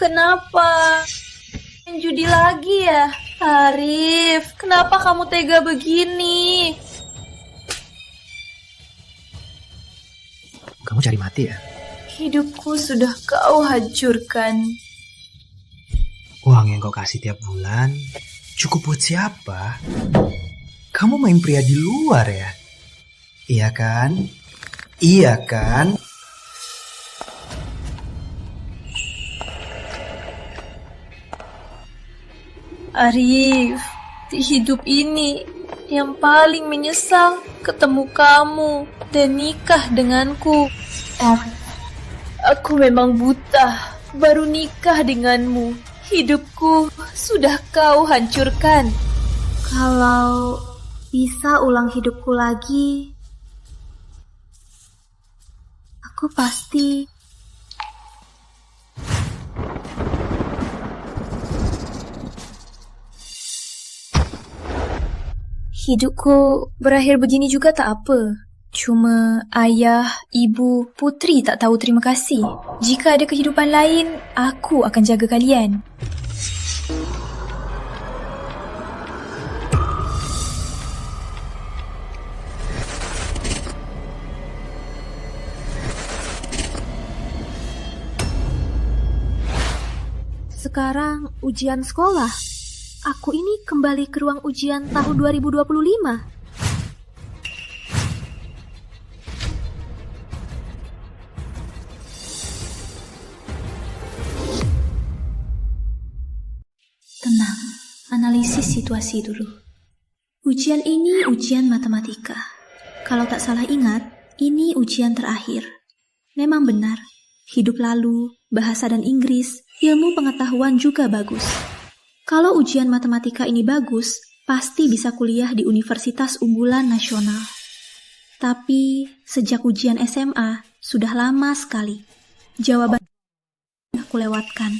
Kenapa? Main judi lagi ya? Arif, kenapa kamu tega begini? Kamu cari mati ya? Hidupku sudah kau hancurkan. Uang yang kau kasih tiap bulan cukup buat siapa? Kamu main pria di luar ya? Iya kan? Iya kan? Arif, di hidup ini yang paling menyesal ketemu kamu dan nikah denganku. Aku memang buta, baru nikah denganmu. Hidupku sudah kau hancurkan. Kalau bisa ulang hidupku lagi, aku pasti... Hidupku berakhir begini juga tak apa. Cuma ayah, ibu, putri tak tahu terima kasih. Jika ada kehidupan lain, aku akan jaga kalian. Sekarang ujian sekolah. Aku ini kembali ke ruang ujian tahun 2025. Tenang, analisis situasi dulu. Ujian ini ujian matematika. Kalau tak salah ingat, ini ujian terakhir. Memang benar, hidup lalu, bahasa dan Inggris, ilmu pengetahuan juga bagus. Kalau ujian matematika ini bagus, pasti bisa kuliah di universitas unggulan nasional. Tapi sejak ujian SMA, sudah lama sekali. Jawaban aku lewatkan.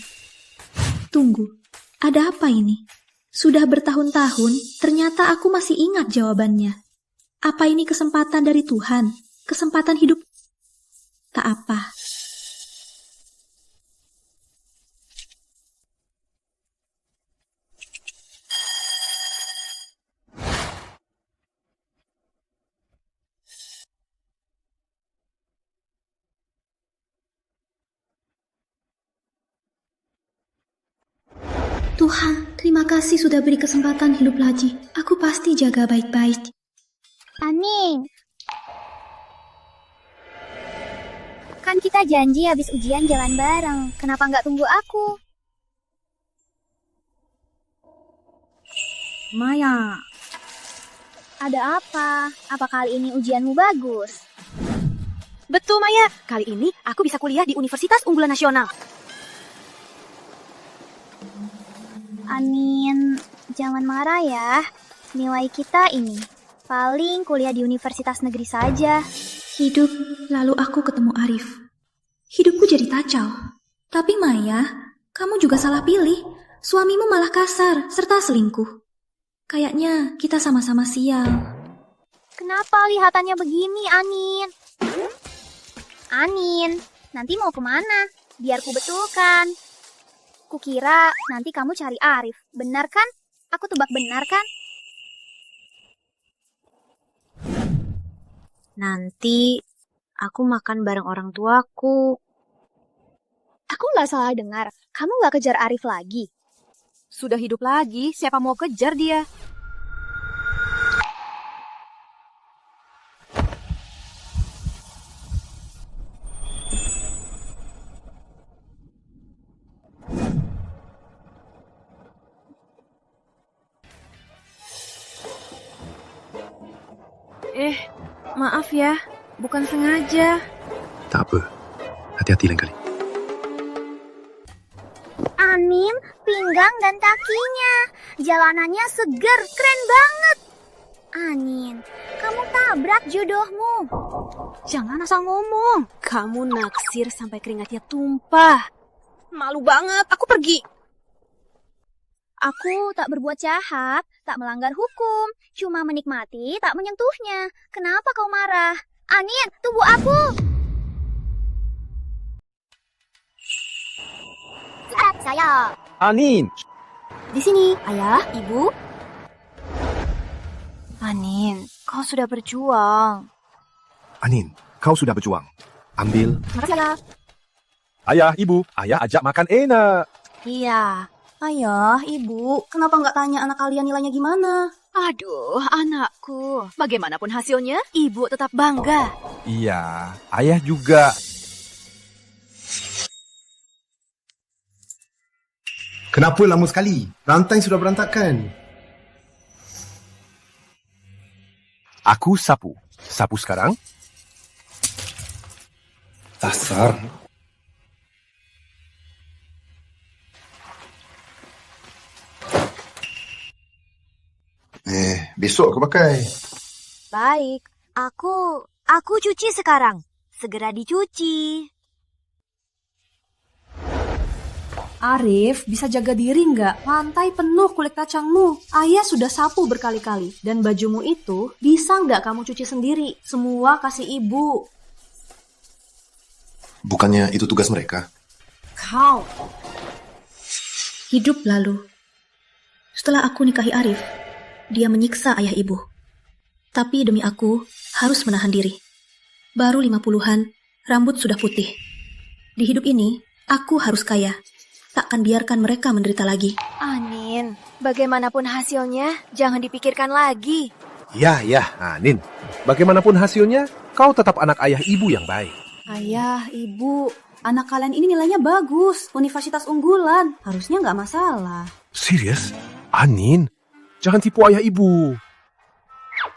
Tunggu, ada apa ini? Sudah bertahun-tahun, ternyata aku masih ingat jawabannya. Apa ini kesempatan dari Tuhan? Kesempatan hidup? Tak apa. Tuhan, terima kasih sudah beri kesempatan hidup lagi. Aku pasti jaga baik-baik. Aning, kan kita janji habis ujian jalan bareng. Kenapa nggak tunggu aku? Maya, Ada apa? Apa kali ini ujianmu bagus? betul Maya. Kali ini aku bisa kuliah di Universitas Unggulan Nasional. Anin, jangan marah ya. Nilai kita ini paling kuliah di universitas negeri saja. Hidup, lalu aku ketemu Arif. Hidupku jadi kacau. Tapi Maya, kamu juga salah pilih. Suamimu malah kasar, serta selingkuh. Kayaknya kita sama-sama sial. Kenapa lihatannya begini, Anin? Anin, nanti mau kemana? Biar ku betulkan. Kukira nanti kamu cari Arif. Benar kan? Aku tebak benar kan? Nanti aku makan bareng orang tuaku. Aku nggak salah dengar. Kamu nggak kejar Arif lagi? Sudah hidup lagi, siapa mau kejar dia? Maaf ya, bukan sengaja. Tak apa, hati-hati lain kali. Anin, pinggang dan kakinya. Jalanannya seger, keren banget. Anin, kamu tabrak jodohmu. Jangan asal ngomong. Kamu naksir sampai keringatnya tumpah. Malu banget, aku pergi. Aku tak berbuat jahat, tak melanggar hukum, cuma menikmati, tak menyentuhnya. Kenapa kau marah? Anin, tunggu aku. Saya. Anin. Di sini, ayah, ibu. Anin, kau sudah berjuang. Anin, kau sudah berjuang. Ambil. Makasih, ayah. Ayah, ibu. Ayah ajak makan enak. Iya. Ayah, ibu, kenapa nggak tanya anak kalian nilainya gimana? Aduh, anakku. Bagaimanapun hasilnya, ibu tetap bangga. Iya, ayah juga. Kenapa lama sekali? Rantai sudah berantakan. Aku sapu. Sapu sekarang. Dasar. Besok aku pakai. Baik, aku cuci sekarang. Segera dicuci. Arif, bisa jaga diri nggak? Lantai penuh kulit kacangmu. Ayah sudah sapu berkali-kali. Dan bajumu itu bisa nggak kamu cuci sendiri? Semua kasih ibu. Bukannya itu tugas mereka? Kau. Hidup lalu. Setelah aku nikahi Arif, dia menyiksa ayah ibu. Tapi demi aku, harus menahan diri. Baru 50-an, rambut sudah putih. Di hidup ini, aku harus kaya. Takkan biarkan mereka menderita lagi. Anin, bagaimanapun hasilnya, jangan dipikirkan lagi. Ya, Anin. Bagaimanapun hasilnya, kau tetap anak ayah ibu yang baik. Ayah, ibu, anak kalian ini nilainya bagus. Universitas unggulan. Harusnya nggak masalah. Serius? Anin, jangan tipu ayah ibu.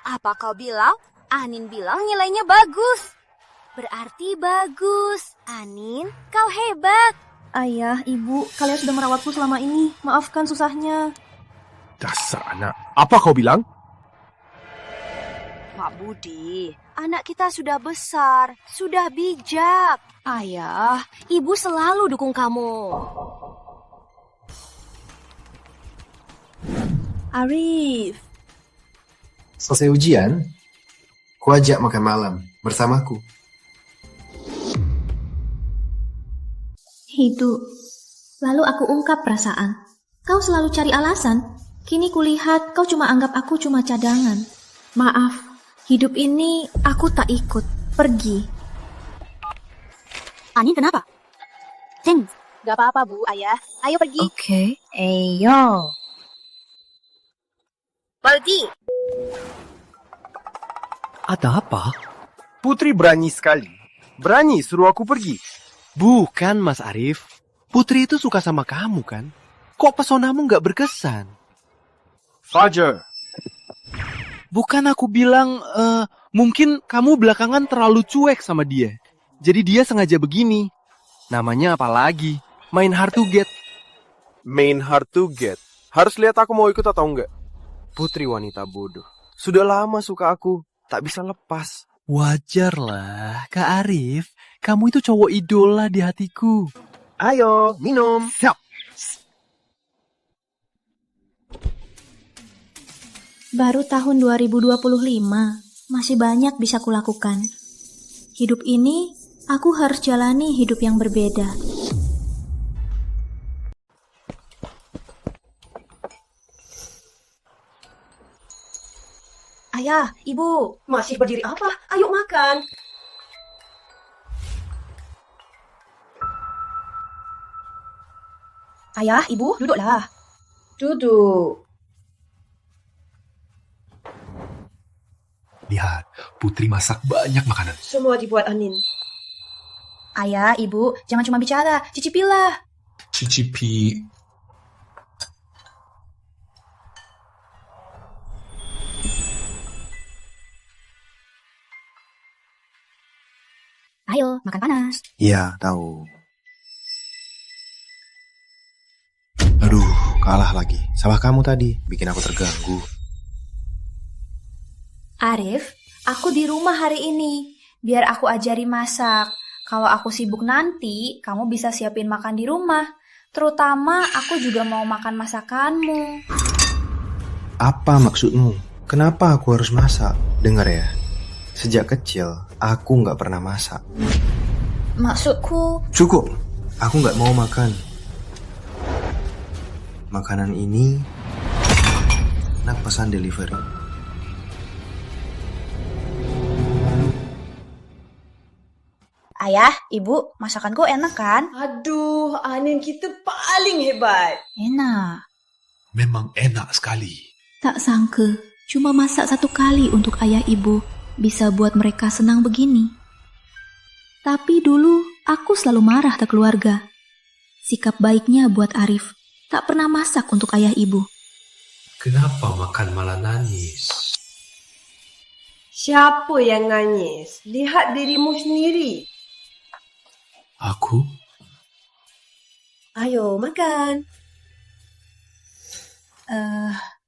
Apa kau bilang? Anin bilang nilainya bagus. Berarti bagus. Anin, kau hebat. Ayah, ibu, kalian sudah merawatku selama ini. Maafkan susahnya. Dasar anak. Apa kau bilang? Pak Budi, anak kita sudah besar, sudah bijak. Ayah, ibu selalu dukung kamu. Arif. Selesai ujian, ku ajak makan malam bersamaku. Itu. Lalu aku ungkap perasaan. Kau selalu cari alasan. Kini kulihat kau cuma anggap aku cuma cadangan. Maaf, hidup ini aku tak ikut. Pergi. Anin kenapa? Ceng, gak apa-apa bu, ayah. Ayo pergi. Oke. Ayo. Pergi. Ada apa? Putri berani sekali. Berani suruh aku pergi. Bukan, Mas Arif. Putri itu suka sama kamu, kan? Kok pesonamu nggak berkesan? Fajar. Bukan aku bilang, mungkin kamu belakangan terlalu cuek sama dia. Jadi dia sengaja begini. Namanya apa lagi? Main hard to get. Main hard to get. Harus lihat aku mau ikut atau enggak. Putri wanita bodoh. Sudah lama suka aku. Tak bisa lepas. Wajar lah, Kak Arif. Kamu itu cowok idola di hatiku. Ayo, minum. Siap. Baru tahun 2025, masih banyak bisa kulakukan. Hidup ini, aku harus jalani hidup yang berbeda. Ayah, ibu, masih berdiri apa? Ayo makan. Ayah, ibu, duduklah. Duduk. Lihat, Putri masak banyak makanan. Semua dibuat Anin. Ayah, ibu, jangan cuma bicara, cicipilah. Cicipi. Ayo, makan panas. Iya, tahu. Aduh, kalah lagi. Salah kamu tadi, bikin aku terganggu. Arif, aku di rumah hari ini. Biar aku ajari masak. Kalau aku sibuk nanti, kamu bisa siapin makan di rumah. Terutama aku juga mau makan masakanmu. Apa maksudmu? Kenapa aku harus masak? Dengar ya, sejak kecil aku nggak pernah masak. Maksudku, Cukup, aku nggak mau makan. Makanan ini nak pesan delivery. Ayah, ibu, masakanku enak kan? Aduh, Anin kita paling hebat. Enak. Memang enak sekali. Tak sangka, cuma masak satu kali untuk ayah ibu bisa buat mereka senang begini. Tapi dulu aku selalu marah ke keluarga. Sikap baiknya buat Arif, tak pernah masak untuk ayah ibu. Kenapa makan malah nangis? Siapa yang nangis? Lihat dirimu sendiri. Aku? Ayo makan.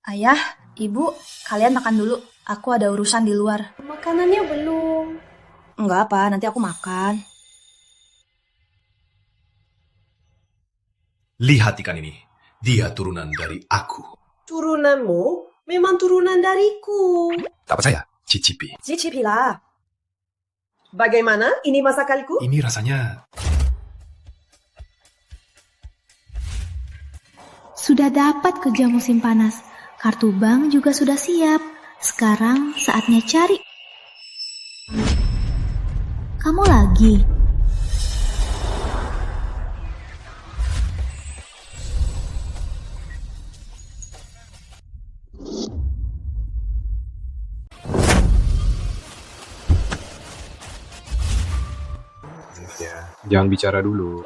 Ayah, ibu, kalian makan dulu. Aku ada urusan di luar. Makanannya belum. Enggak apa, nanti aku makan. Lihat ikan ini. Dia turunan dari aku. Turunanmu memang turunan dariku. Tak percaya? Cicipi. Cicipilah. Bagaimana ini masakanku? Ini rasanya... Sudah dapat kerja musim panas. Kartu bank juga sudah siap. Sekarang saatnya cari. Kamu lagi? Ya, jangan bicara dulu.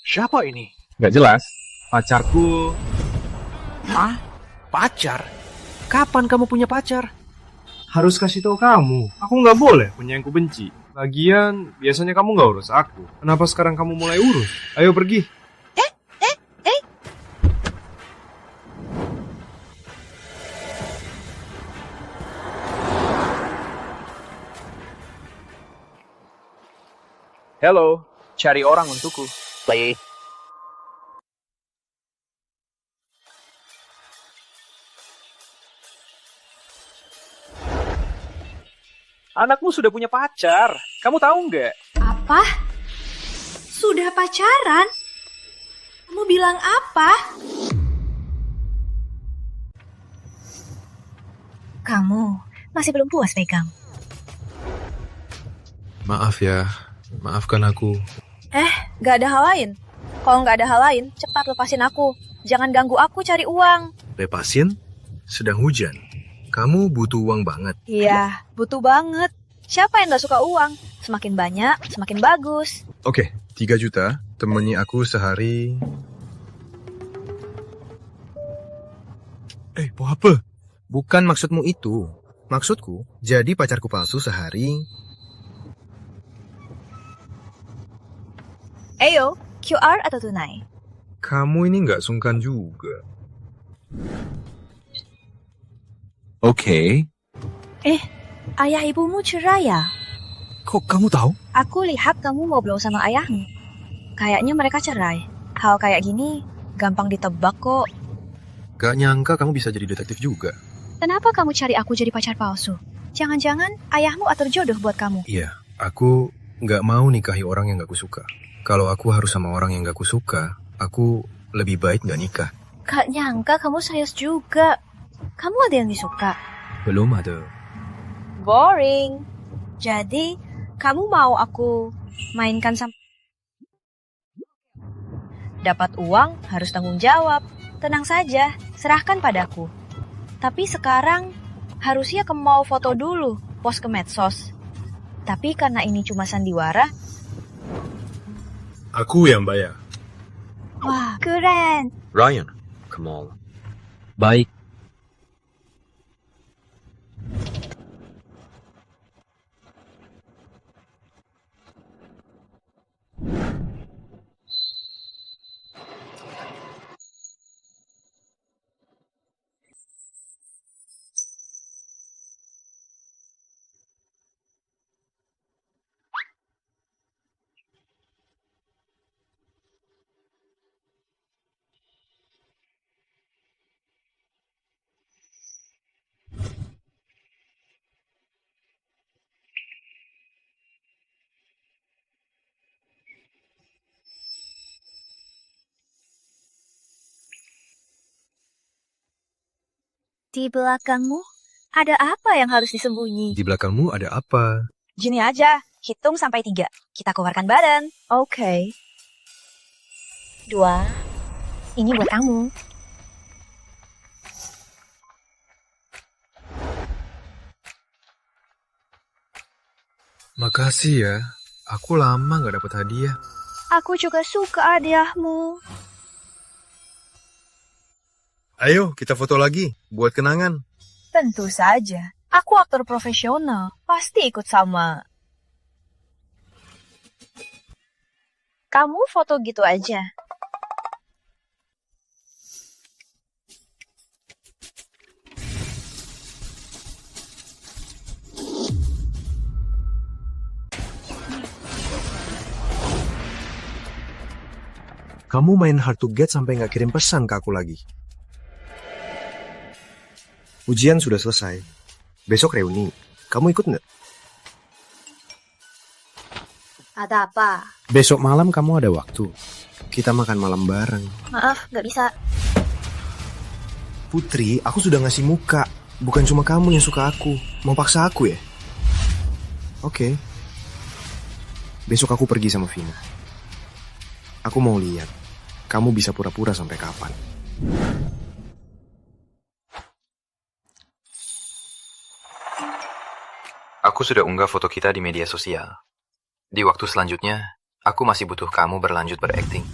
Siapa ini? Gak jelas. Pacarku. Hah? Pacar? Kapan kamu punya pacar? Harus kasih tahu kamu. Aku nggak boleh punya yang kubenci. Lagian, biasanya kamu nggak urus aku. Kenapa sekarang kamu mulai urus? Ayo pergi. Hello, cari orang untukku. Play. Anakmu sudah punya pacar. Kamu tahu nggak? Apa? Sudah pacaran? Kamu bilang apa? Kamu masih belum puas pegang. Maaf ya. Maafkan aku. Gak ada hal lain. Kalau gak ada hal lain, cepat lepasin aku. Jangan ganggu aku cari uang. Lepasin? Sedang hujan. Kamu butuh uang banget. Iya, butuh banget. Siapa yang gak suka uang? Semakin banyak, semakin bagus. Oke, 3 juta. Temani aku sehari. Mau apa? Bukan maksudmu itu. Maksudku, jadi pacarku palsu sehari. Ayo, QR atau tunai? Kamu ini nggak sungkan juga. Oke. Ayah ibumu cerai ya? Kok kamu tahu? Aku lihat kamu ngobrol sama ayahmu. Kayaknya mereka cerai. Hal kayak gini gampang ditebak kok. Gak nyangka kamu bisa jadi detektif juga. Kenapa kamu cari aku jadi pacar palsu? Jangan-jangan ayahmu atur jodoh buat kamu. Iya, aku nggak mau nikahi orang yang gak kusuka. Kalau aku harus sama orang yang gak kusuka, aku lebih baik gak nikah. Gak nyangka kamu serius juga. Kamu ada yang disuka? Belum ada. Boring. Jadi, kamu mau aku mainkan sama... Dapat uang, harus tanggung jawab. Tenang saja, serahkan padaku. Tapi sekarang, harusnya kamu mau foto dulu, post ke medsos. Tapi karena ini cuma sandiwara... Aku yang bayar. Wah, keren. Ryan, come on. Baik. Di belakangmu, ada apa yang harus disembunyi? Di belakangmu ada apa? Gini aja, hitung sampai 3. Kita keluarkan badan. Oke. 2. Ini buat kamu. Makasih ya. Aku lama gak dapet hadiah. Aku juga suka hadiahmu. Ayo, kita foto lagi. Buat kenangan. Tentu saja. Aku aktor profesional. Pasti ikut sama. Kamu foto gitu aja. Kamu main hard to get sampai gak kirim pesan ke aku lagi. Ujian sudah selesai. Besok reuni. Kamu ikut nggak? Ada apa? Besok malam kamu ada waktu. Kita makan malam bareng. Maaf, gak bisa. Putri, aku sudah ngasih muka. Bukan cuma kamu yang suka aku. Mau paksa aku ya? Oke. Besok aku pergi sama Vina. Aku mau lihat. Kamu bisa pura-pura sampai kapan. Aku sudah unggah foto kita di media sosial. Di waktu selanjutnya, aku masih butuh kamu berlanjut berakting.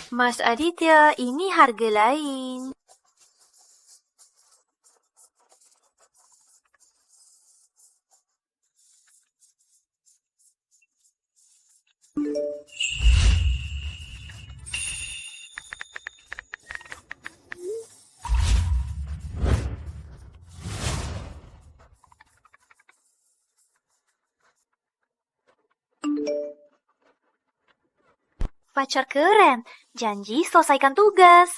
Mas Aditya, ini harga lain. Pacar keren, janji selesaikan tugas.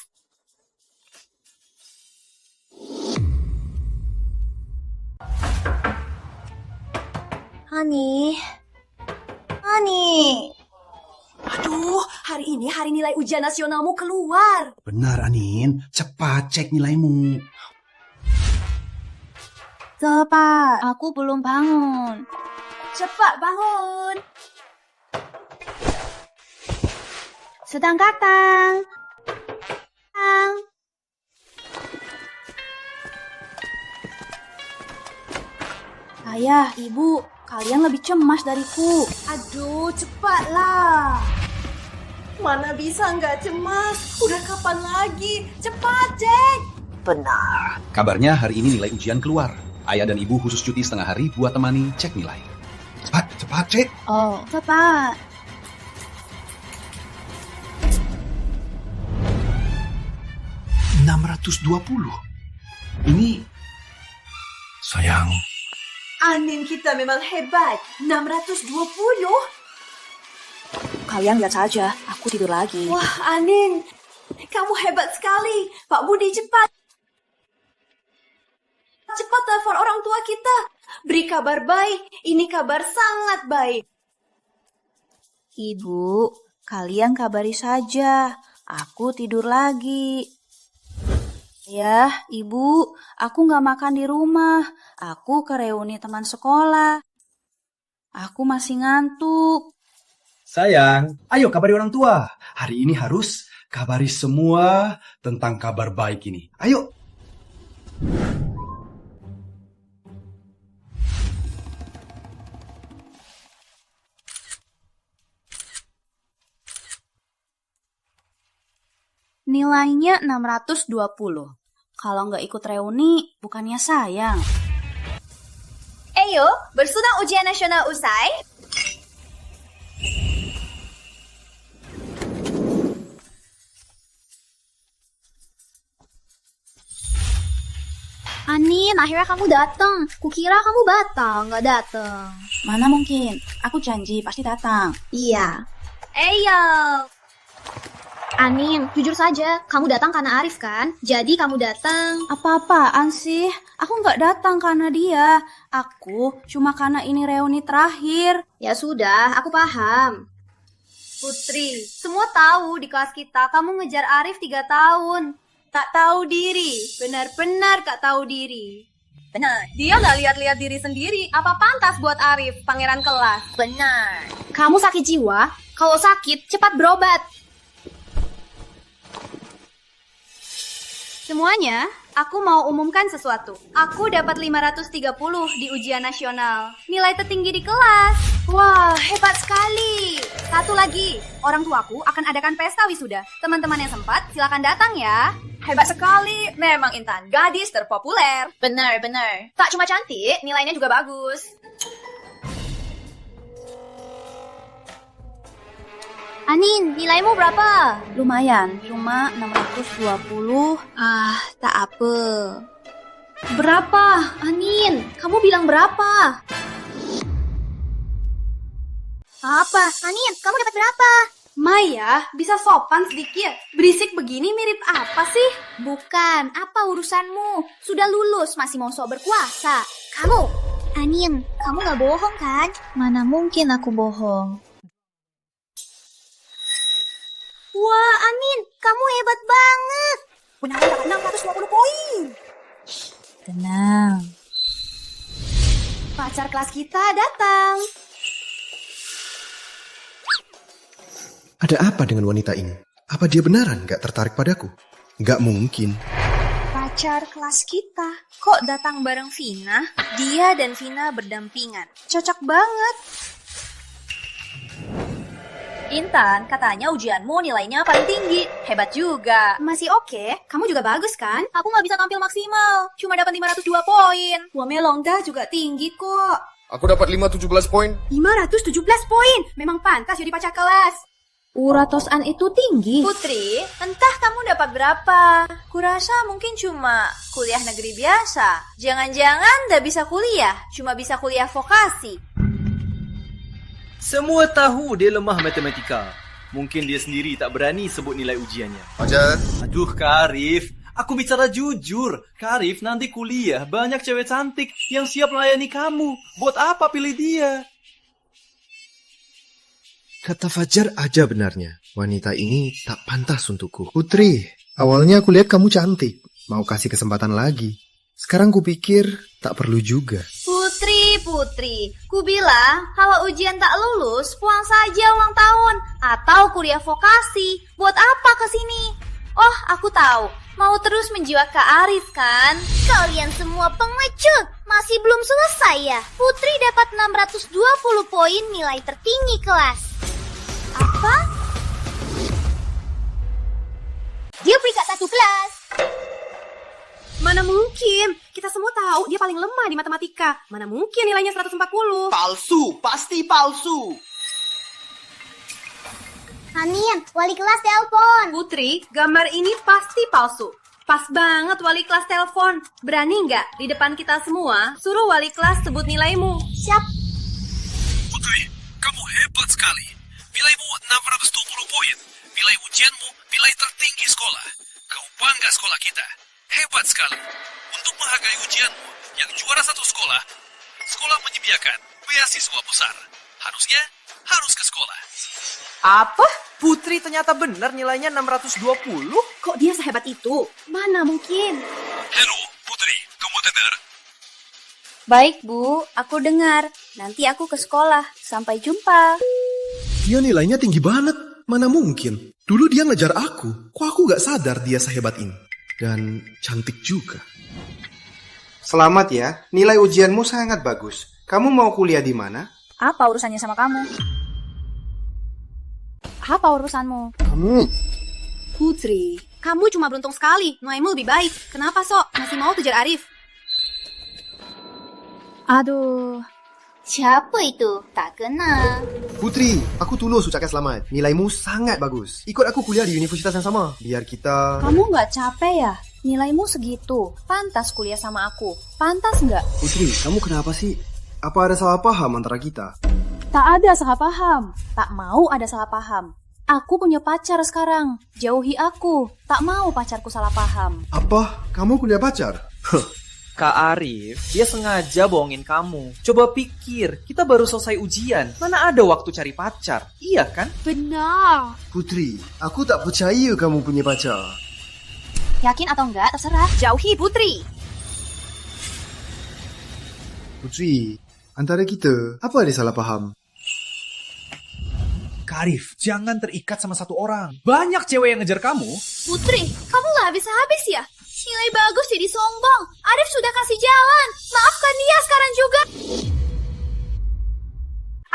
Hani. Aduh, hari ini hari nilai ujian nasionalmu keluar. Benar, Anin. Cepat cek nilaimu. Cepat, aku belum bangun. Cepat bangun. Sedang datang. Ayah, ibu, kalian lebih cemas dariku. Aduh, cepatlah. Mana bisa nggak cemas? Udah kapan lagi? Cepat, cek. Benar. Kabarnya hari ini nilai ujian keluar. Ayah dan ibu khusus cuti setengah hari buat temani cek nilai. Cepat cek. Oh, cepat. Ini Sayang, Anin kita memang hebat. 620. Kalian lihat saja, aku tidur lagi. Wah, Anin. Kamu hebat sekali. Pak Budi, cepat. Cepat telepon orang tua kita. Beri kabar baik. Ini kabar sangat baik. Ibu, kalian kabari saja. Aku tidur lagi. Ya, ibu, aku nggak makan di rumah. Aku ke reuni teman sekolah. Aku masih ngantuk. sayang, ayo kabari orang tua. Hari ini harus kabari semua tentang kabar baik ini. Ayo. Nilainya 620. Kalau nggak ikut reuni, bukannya sayang. Ayo, bersudah ujian nasional usai. Anin, akhirnya kamu datang. Kukira kamu batal, nggak datang. Mana mungkin? Aku janji pasti datang. Iya. Ayo. Anin, jujur saja, kamu datang karena Arif kan? Jadi kamu datang... Apa-apaan sih? Aku nggak datang karena dia. Aku cuma karena ini reuni terakhir. Ya sudah, aku paham. Putri, semua tahu di kelas kita kamu ngejar Arif 3 tahun. Tak tahu diri, benar-benar gak tahu diri. Benar. Dia gak lihat-lihat diri sendiri. Apa pantas buat Arif, pangeran kelas? Benar. Kamu sakit jiwa? Kalau sakit, cepat berobat. Semuanya, aku mau umumkan sesuatu. Aku dapat 530 di ujian nasional. Nilai tertinggi di kelas. Wah, hebat sekali. Satu lagi, orang tuaku akan adakan pesta wisuda. Teman-teman yang sempat, silakan datang ya. Hebat sekali, memang Intan gadis terpopuler. Benar. Tak cuma cantik, nilainya juga bagus. Anin, nilaimu berapa? Lumayan, cuma 620. Tak apa. Berapa? Anin, kamu bilang berapa? Apa? Anin, kamu dapat berapa? Maya, bisa sopan sedikit. Berisik begini mirip apa sih? Bukan, apa urusanmu? Sudah lulus, masih mau sok berkuasa. Kamu, Anin, kamu gak bohong kan? Mana mungkin aku bohong. Wah, Anin, kamu hebat banget. Punya dapat 620 poin. Tenang. Pacar kelas kita datang. Ada apa dengan wanita ini? Apa dia beneran gak tertarik padaku? Gak mungkin. Pacar kelas kita kok datang bareng Vina? Dia dan Vina berdampingan. Cocok banget. Intan, katanya ujianmu nilainya paling tinggi. Hebat juga. Masih oke, kamu juga bagus kan? Aku gak bisa tampil maksimal, cuma dapat 502 poin. Wamelongda juga tinggi kok. Aku dapat 517 poin. 517 poin, memang pantas jadi pacar kelas. Uratosan itu tinggi. Putri, entah kamu dapat berapa. Kurasa mungkin cuma kuliah negeri biasa. Jangan-jangan gak bisa kuliah, cuma bisa kuliah vokasi. Semua tahu dia lemah matematika. Mungkin dia sendiri tak berani sebut nilai ujiannya. Ajar. Aduh, Kak Arif. Aku bicara jujur. Kak Arif, nanti kuliah banyak cewek cantik yang siap melayani kamu. Buat apa pilih dia? Kata Fajar aja benarnya. Wanita ini tak pantas untukku. Putri, awalnya aku lihat kamu cantik. Mau kasih kesempatan lagi. Sekarang kupikir tak perlu juga. Putri, ku bilang kalau ujian tak lulus, pulang saja ulang tahun atau kuliah vokasi. Buat apa kesini? Oh, aku tahu, mau terus menjiwai Kak Arif kan? Kalian semua pengecut, masih belum selesai ya? Putri dapat 620 poin nilai tertinggi kelas. Apa? Dia peringkat 1 kelas. Mana mungkin? Kita semua tahu dia paling lemah di matematika. Mana mungkin nilainya 140? Palsu, pasti palsu. Anin, wali kelas telepon. Putri, gambar ini pasti palsu. Pas banget wali kelas telepon. Berani nggak di depan kita semua suruh wali kelas sebut nilaimu? Siap. Putri, kamu hebat sekali. Nilaimu 620 poin. Nilai ujianmu nilai tertinggi sekolah. Kau bangga sekolah kita. Hebat sekali. Untuk menghargai ujianmu yang juara satu sekolah, sekolah menyediakan beasiswa besar. Harusnya harus ke sekolah. Apa? Putri ternyata benar nilainya 620? Kok dia sehebat itu? Mana mungkin? Halo, Putri, kamu dengar? Baik, Bu. Aku dengar. Nanti aku ke sekolah. Sampai jumpa. Dia nilainya tinggi banget. Mana mungkin? Dulu dia ngejar aku. Kok aku gak sadar dia sehebat ini? Dan cantik juga. Selamat ya, nilai ujianmu sangat bagus. Kamu mau kuliah di mana? Apa urusannya sama kamu? Apa urusanmu? Kamu... Putri, kamu cuma beruntung sekali. Nilaimu lebih baik. Kenapa, Sok? Masih mau kejar Arif? Aduh. Siapa itu? Tak kenal. Putri, aku tulus ucapkan selamat. Nilaimu sangat bagus. Ikut aku kuliah di universitas yang sama. Biar kita... Kamu nggak capek ya? Nilaimu segitu. Pantas kuliah sama aku. Pantas nggak? Putri, kamu kenapa sih? Apa ada salah paham antara kita? Tak ada salah paham. Tak mau ada salah paham. Aku punya pacar sekarang. Jauhi aku. Tak mau pacarku salah paham. Apa? Kamu punya pacar? Kak Arif, dia sengaja bohongin kamu. Coba pikir, kita baru selesai ujian. Mana ada waktu cari pacar? Iya kan? Benar. Putri, aku tak percaya kamu punya pacar. Yakin atau enggak, terserah. Jauhi Putri. Putri, antara kita, apa ada salah paham? Kak Arif, jangan terikat sama satu orang. Banyak cewek yang ngejar kamu. Putri, kamu gak habis-habis ya? Nilai bagus jadi sombong. Arif sudah kasih jalan. Maafkan dia sekarang juga.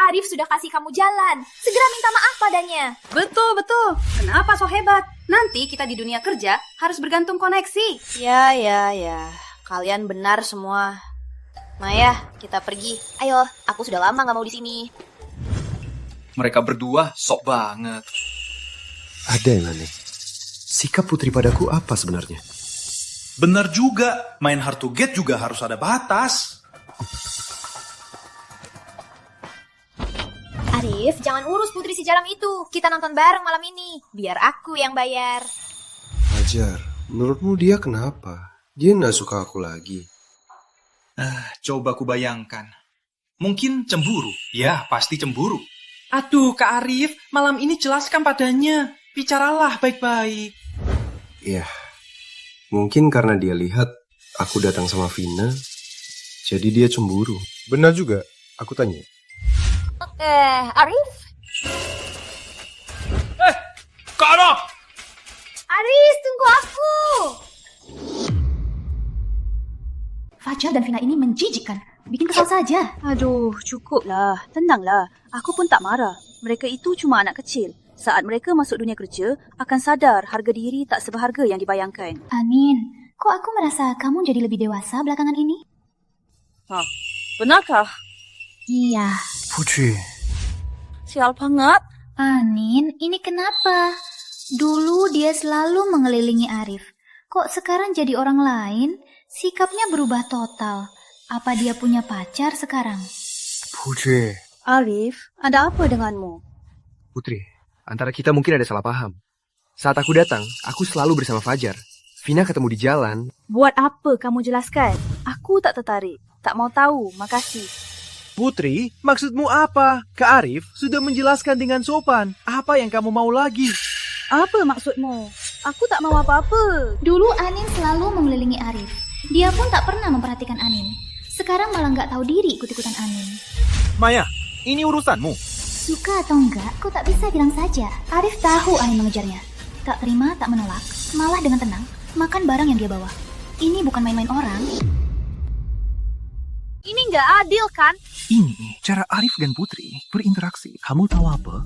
Arif sudah kasih kamu jalan. Segera minta maaf padanya. Betul. Kenapa so hebat? Nanti kita di dunia kerja harus bergantung koneksi. Ya. Kalian benar semua. Maya, kita pergi. Ayo, aku sudah lama gak mau di sini. Mereka berdua sok banget. Ada yang aneh. Sikap Putri padaku apa sebenarnya? Benar juga, main hard to get juga harus ada batas. Arif, jangan urus Putri si jalam itu. Kita nonton bareng malam ini. Biar aku yang bayar. Fajar, menurutmu dia kenapa? Dia gak suka aku lagi. Coba ku bayangkan. Mungkin cemburu. Ya, pasti cemburu. Aduh, Kak Arif, malam ini jelaskan padanya. Bicaralah baik-baik. Iya, mungkin karena dia lihat aku datang sama Vina, jadi dia cemburu. Benar juga, aku tanya. Arif? Kak Ana! Arif, tunggu aku! Fajar dan Vina ini menjijikkan. Bikin kesal saja. Aduh, cukuplah. Tenanglah. Aku pun tak marah. Mereka itu cuma anak kecil. Saat mereka masuk dunia kerja, akan sadar harga diri tak seberharga yang dibayangkan. Anin, kok aku merasa kamu jadi lebih dewasa belakangan ini? Benarkah? Iya. Putri. Sial banget. Anin, ini kenapa? Dulu dia selalu mengelilingi Arif. Kok sekarang jadi orang lain? Sikapnya berubah total. Apa dia punya pacar sekarang? Putri. Arif, ada apa denganmu? Putri, antara kita mungkin ada salah paham. Saat aku datang, aku selalu bersama Fajar. Vina ketemu di jalan. Buat apa kamu jelaskan? Aku tak tertarik. Tak mau tahu, makasih. Putri, maksudmu apa? Kak Arif sudah menjelaskan dengan sopan. Apa yang kamu mau lagi? Apa maksudmu? Aku tak mau apa-apa. Dulu Anin selalu mengelilingi Arif. Dia pun tak pernah memperhatikan Anin. Sekarang malah nggak tahu diri ikut-ikutan Anin. Maya, ini urusanmu. Suka atau enggak, kau tak bisa bilang saja. Arif tahu Anin mengejarnya. Tak terima, tak menolak. Malah dengan tenang, makan barang yang dia bawa. Ini bukan main-main orang. Ini nggak adil kan? Ini cara Arif dan Putri berinteraksi. Kamu tahu apa?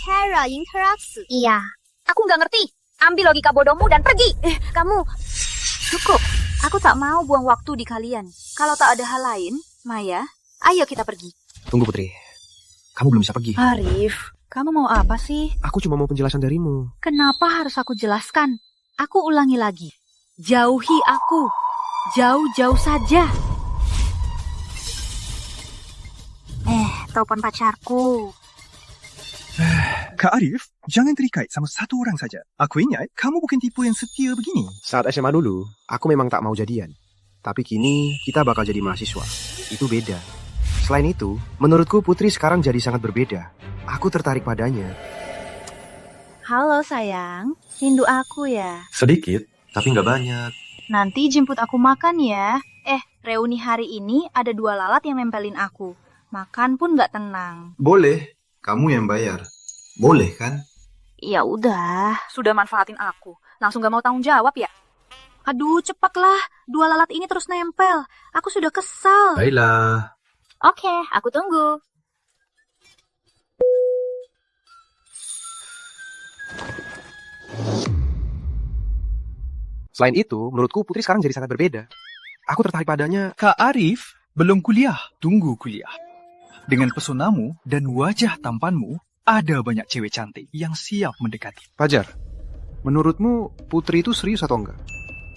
Cara interaksi. Iya. Aku nggak ngerti. Ambil logika bodohmu dan pergi. Kamu. Cukup. Aku tak mau buang waktu di kalian. Kalau tak ada hal lain, Maya, ayo kita pergi. Tunggu Putri. Kamu belum bisa pergi. Arif, kamu mau apa sih? Aku cuma mau penjelasan darimu. Kenapa harus aku jelaskan? Aku ulangi lagi. Jauhi aku. Jauh-jauh saja. Telepon pacarku. Kak Arif, jangan terikat sama satu orang saja. Aku ingat kamu bukan tipe yang setia begini. Saat SMA dulu, aku memang tak mau jadian. Tapi kini, kita bakal jadi mahasiswa. Itu beda. Selain itu, menurutku Putri sekarang jadi sangat berbeda. Aku tertarik padanya. Halo sayang, rindu aku ya? Sedikit, tapi nggak banyak. Nanti jemput aku makan ya. Reuni hari ini ada 2 lalat yang nempelin aku. Makan pun nggak tenang. Boleh, kamu yang bayar. Boleh kan? Ya udah, sudah manfaatin aku. Langsung gak mau tanggung jawab ya? Aduh, cepatlah. 2 lalat ini terus nempel. Aku sudah kesal. Baiklah. Oke, aku tunggu. Selain itu, menurutku Putri sekarang jadi sangat berbeda. Aku tertarik padanya. Kak Arif belum kuliah, tunggu kuliah. Dengan pesonamu dan wajah tampanmu, ada banyak cewek cantik yang siap mendekati. Fajar, menurutmu Putri itu serius atau enggak?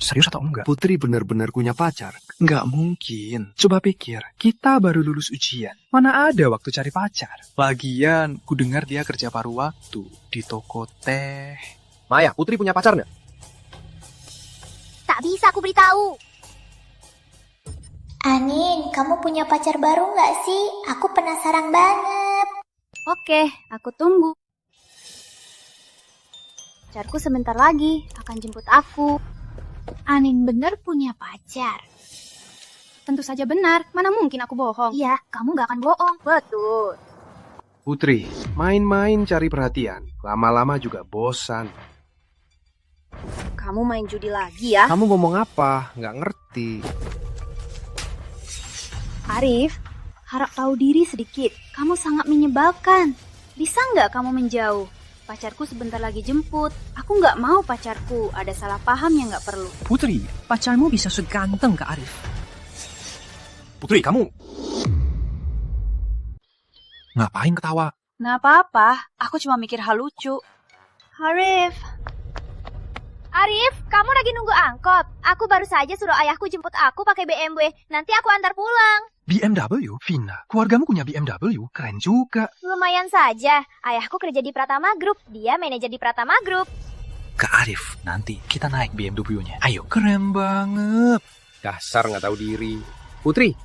Serius atau enggak? Putri benar-benar punya pacar? Nggak mungkin. Coba pikir, kita baru lulus ujian. Mana ada waktu cari pacar? Lagian, ku dengar dia kerja paruh waktu di toko teh. Maya, Putri punya pacar nggak? Tak bisa aku beritahu. Anin, kamu punya pacar baru nggak sih? Aku penasaran banget. Oke, aku tunggu. Pacarku sebentar lagi akan jemput aku. Anin bener punya pacar? Tentu saja benar, mana mungkin aku bohong. Iya, kamu gak akan bohong. Betul. Putri, main-main cari perhatian. Lama-lama juga bosan. Kamu main judi lagi ya? Kamu ngomong apa? Nggak ngerti. Arif, harap tahu diri sedikit. Kamu sangat menyebalkan. Bisa nggak kamu menjauh? Pacarku sebentar lagi jemput. Aku nggak mau pacarku ada salah paham yang nggak perlu. Putri, pacarmu bisa seganteng Kak Arif. Putri, kamu ngapain ketawa? Nggak apa-apa, aku cuma mikir hal lucu. Arif, kamu lagi nunggu angkot? Aku baru saja suruh ayahku jemput aku pakai BMW. Nanti aku antar pulang. BMW? Vina, keluargamu punya BMW? Keren juga. Lumayan saja. Ayahku kerja di Pratama Group. Dia manajer di Pratama Group. Kak Arif, nanti kita naik BMW-nya. Ayo, keren banget. Dasar nggak tahu diri. Putri,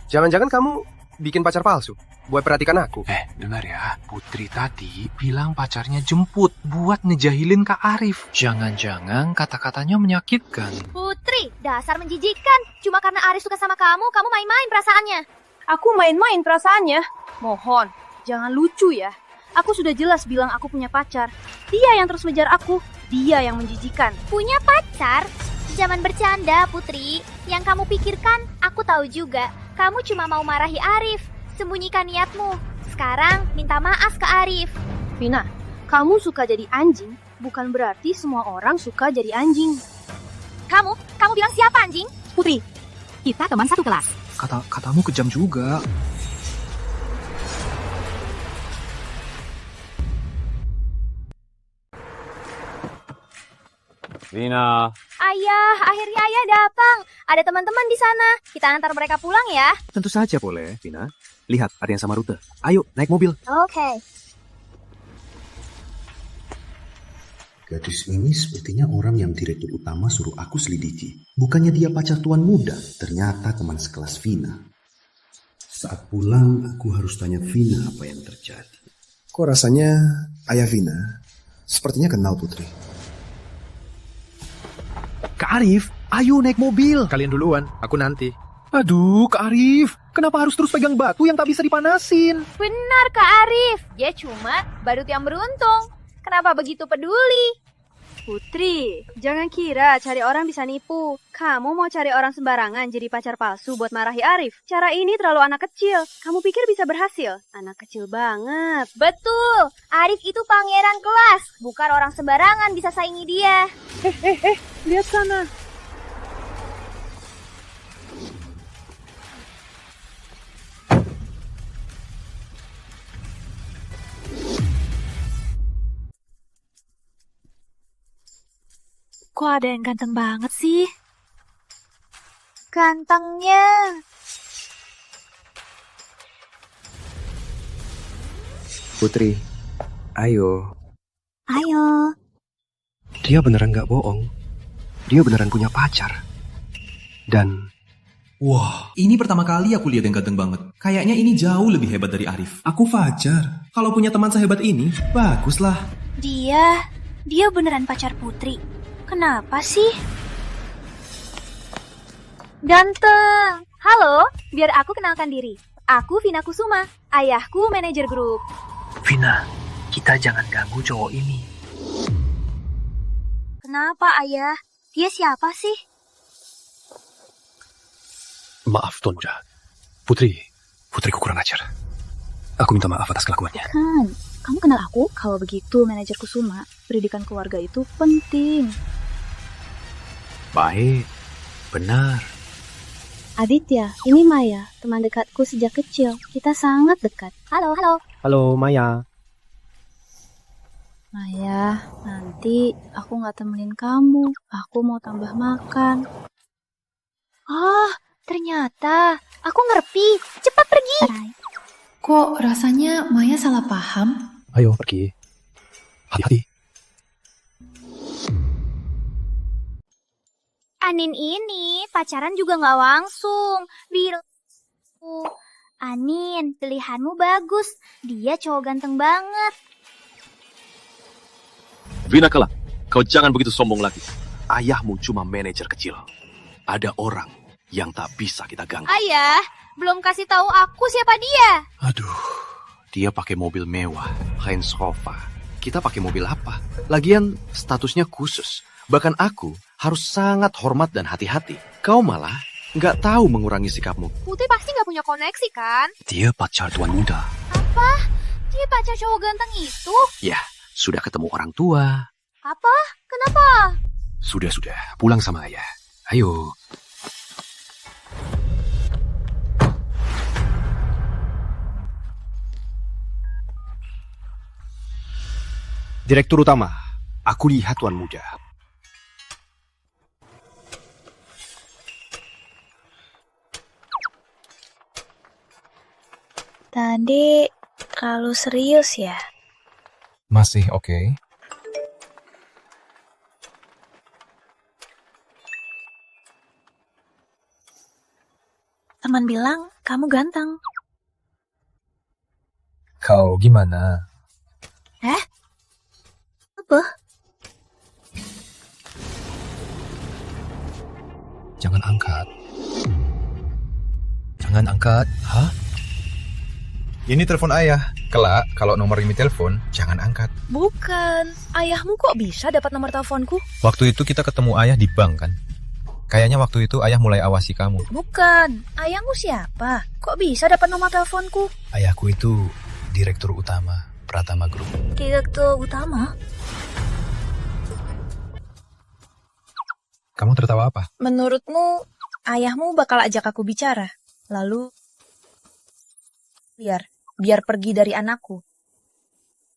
jangan-jangan kamu bikin pacar palsu buat perhatikan aku. Dengar ya, Putri tadi bilang pacarnya jemput buat ngejahilin Kak Arif. Jangan-jangan kata-katanya menyakitkan. Putri, dasar menjijikkan. Cuma karena Arif suka sama kamu main-main perasaannya. Aku main-main perasaannya? Mohon, jangan lucu ya. Aku sudah jelas bilang aku punya pacar. Dia yang terus ngejar aku. Dia yang menjijikan. Punya pacar? Jangan bercanda, Putri. Yang kamu pikirkan, aku tahu juga. Kamu cuma mau marahi Arif. Sembunyikan niatmu. Sekarang minta maaf ke Arif. Vina, kamu suka jadi anjing, bukan berarti semua orang suka jadi anjing. Kamu bilang siapa anjing? Putri, kita teman satu kelas. Katamu kejam juga. Vina. Ayah, akhirnya ayah datang. Ada teman-teman di sana. Kita antar mereka pulang ya. Tentu saja boleh, Vina. Lihat, ada yang sama rute. Ayo, naik mobil. Oke. Gadis ini sepertinya orang yang direktur utama suruh aku selidiki. Bukannya dia pacar tuan muda, ternyata teman sekelas Vina. Saat pulang, aku harus tanya Vina apa yang terjadi. Kok rasanya ayah Vina sepertinya kenal Putri. Kak Arif, ayo naik mobil. Kalian duluan, aku nanti. Aduh, Kak Arif, kenapa harus terus pegang batu yang tak bisa dipanasin? Benar, Kak Arif. Dia cuma badut yang beruntung. Kenapa begitu peduli? Putri, jangan kira cari orang bisa nipu. Kamu mau cari orang sembarangan jadi pacar palsu buat marahi Arif. Cara ini terlalu anak kecil. Kamu pikir bisa berhasil? Anak kecil banget. Betul. Arif itu pangeran kelas. Bukan orang sembarangan bisa saingi dia. Lihat sana. Kok ada yang ganteng banget sih? Gantengnya. Putri, ayo. Ayo. Dia beneran gak bohong. Dia beneran punya pacar. Dan... Wah, ini pertama kali aku lihat yang ganteng banget. Kayaknya ini jauh lebih hebat dari Arif. Aku Fajar. Kalau punya teman sehebat ini, baguslah. Dia beneran pacar Putri. Kenapa sih? Ganteng. Halo, biar aku kenalkan diri. Aku Vina Kusuma, ayahku manajer grup. Vina, kita jangan ganggu cowok ini. Kenapa, Ayah? Dia siapa sih? Maaf, Tonja. Putriku kurang ajar. Aku minta maaf atas kelakuannya. Kan, kamu kenal aku? Kalau begitu, manajer Kusuma, pendidikan keluarga itu penting. Baik, benar. Aditya, ini Maya, teman dekatku sejak kecil. Kita sangat dekat. Halo. Halo, Maya. Ayah, nanti aku nggak temenin kamu. Aku mau tambah makan. Oh, ternyata aku ngerti. Cepat pergi. Kok rasanya Maya salah paham? Ayo pergi. Hati-hati. Anin ini pacaran juga nggak langsung. Anin, pilihanmu bagus. Dia cowok ganteng banget. Vina kelak, kau jangan begitu sombong lagi. Ayahmu cuma manajer kecil. Ada orang yang tak bisa kita ganggu. Ayah, belum kasih tahu aku siapa dia. Aduh, dia pakai mobil mewah, Range Rover. Kita pakai mobil apa? Lagian statusnya khusus. Bahkan aku harus sangat hormat dan hati-hati. Kau malah nggak tahu mengurangi sikapmu. Putri pasti nggak punya koneksi kan? Dia pacar tuan muda. Apa? Dia pacar cowok ganteng itu? Ya, sudah ketemu orang tua. Apa? Kenapa? Sudah, pulang sama ayah. Ayo. Direktur utama, aku lihat tuan muda. Tadi terlalu serius ya? Masih oke. Teman bilang kamu ganteng. Kau gimana? Apa? Jangan angkat. Jangan angkat. Hah? Ini telepon ayah. Kelak, kalau nomor ini telepon, jangan angkat. Bukan. Ayahmu kok bisa dapat nomor teleponku? Waktu itu kita ketemu ayah di bank kan? Kayaknya waktu itu ayah mulai awasi kamu. Bukan. Ayahmu siapa? Kok bisa dapat nomor teleponku? Ayahku itu direktur utama Pratama Group. Direktur utama? Kamu tertawa apa? Menurutmu, ayahmu bakal ajak aku bicara? Lalu, biar pergi dari anakku.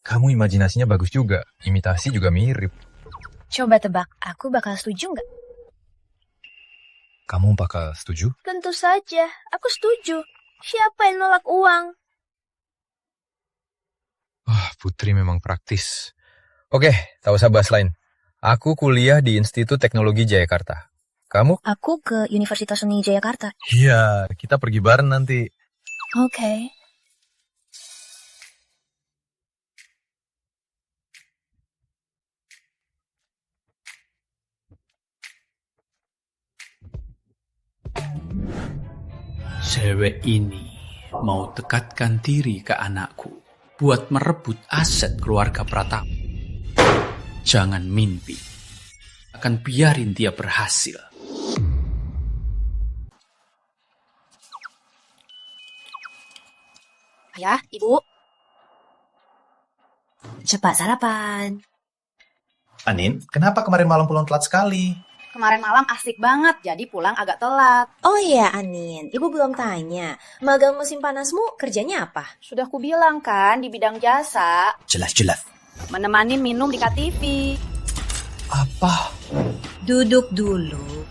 Kamu imajinasinya bagus juga. Imitasi juga mirip. Coba tebak, aku bakal setuju nggak? Kamu bakal setuju? Tentu saja, aku setuju. Siapa yang nolak uang? Putri memang praktis. Oke, tak usah bahas lain. Aku kuliah di Institut Teknologi Jayakarta. Kamu? Aku ke Universitas Seni Jayakarta. Iya, kita pergi bareng nanti. Oke. Cewek ini mau dekatkan diri ke anakku buat merebut aset keluarga Pratama. Jangan mimpi. Akan biarin dia berhasil. Ayah, Ibu. Cepat sarapan. Anin, kenapa kemarin malam pulang telat sekali? Kemarin malam asik banget, jadi pulang agak telat. Oh iya, Anin. Ibu belum tanya. Magang musim panasmu kerjanya apa? Sudah kubilang kan, di bidang jasa. Jelas. Menemani minum di KTV. Apa? Duduk dulu.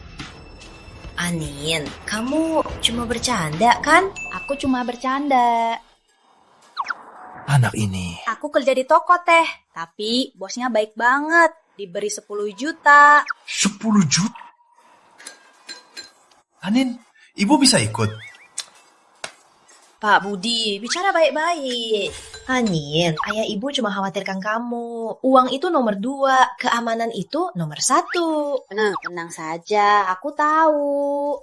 Anin, kamu cuma bercanda kan? Aku cuma bercanda. Anak ini. Aku kerja di toko teh, tapi bosnya baik banget. Diberi 10 juta. 10 juta? Anin, ibu bisa ikut? Pak Budi, bicara baik-baik. Anin, ayah ibu cuma khawatirkan kamu. Uang itu nomor 2, keamanan itu nomor 1. Nah, tenang saja, aku tahu.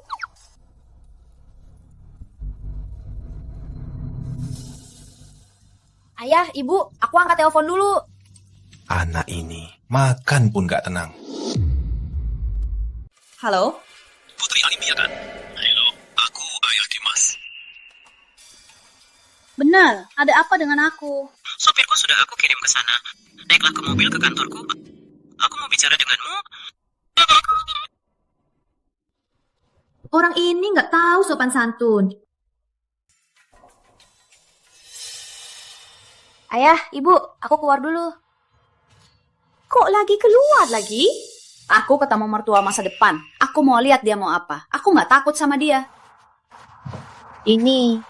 Ayah, ibu, aku angkat telepon dulu. Anak ini, makan pun gak tenang. Halo? Putri Alimia kan? Halo, aku ayah Dimas. Benar, ada apa dengan aku? Sopirku sudah aku kirim ke sana. Naiklah ke mobil ke kantorku. Aku mau bicara denganmu. Orang ini nggak tahu sopan santun. Ayah, ibu, aku keluar dulu. Kok lagi keluar lagi? Aku ketemu mertua masa depan. Aku mau lihat dia mau apa. Aku nggak takut sama dia. Ini.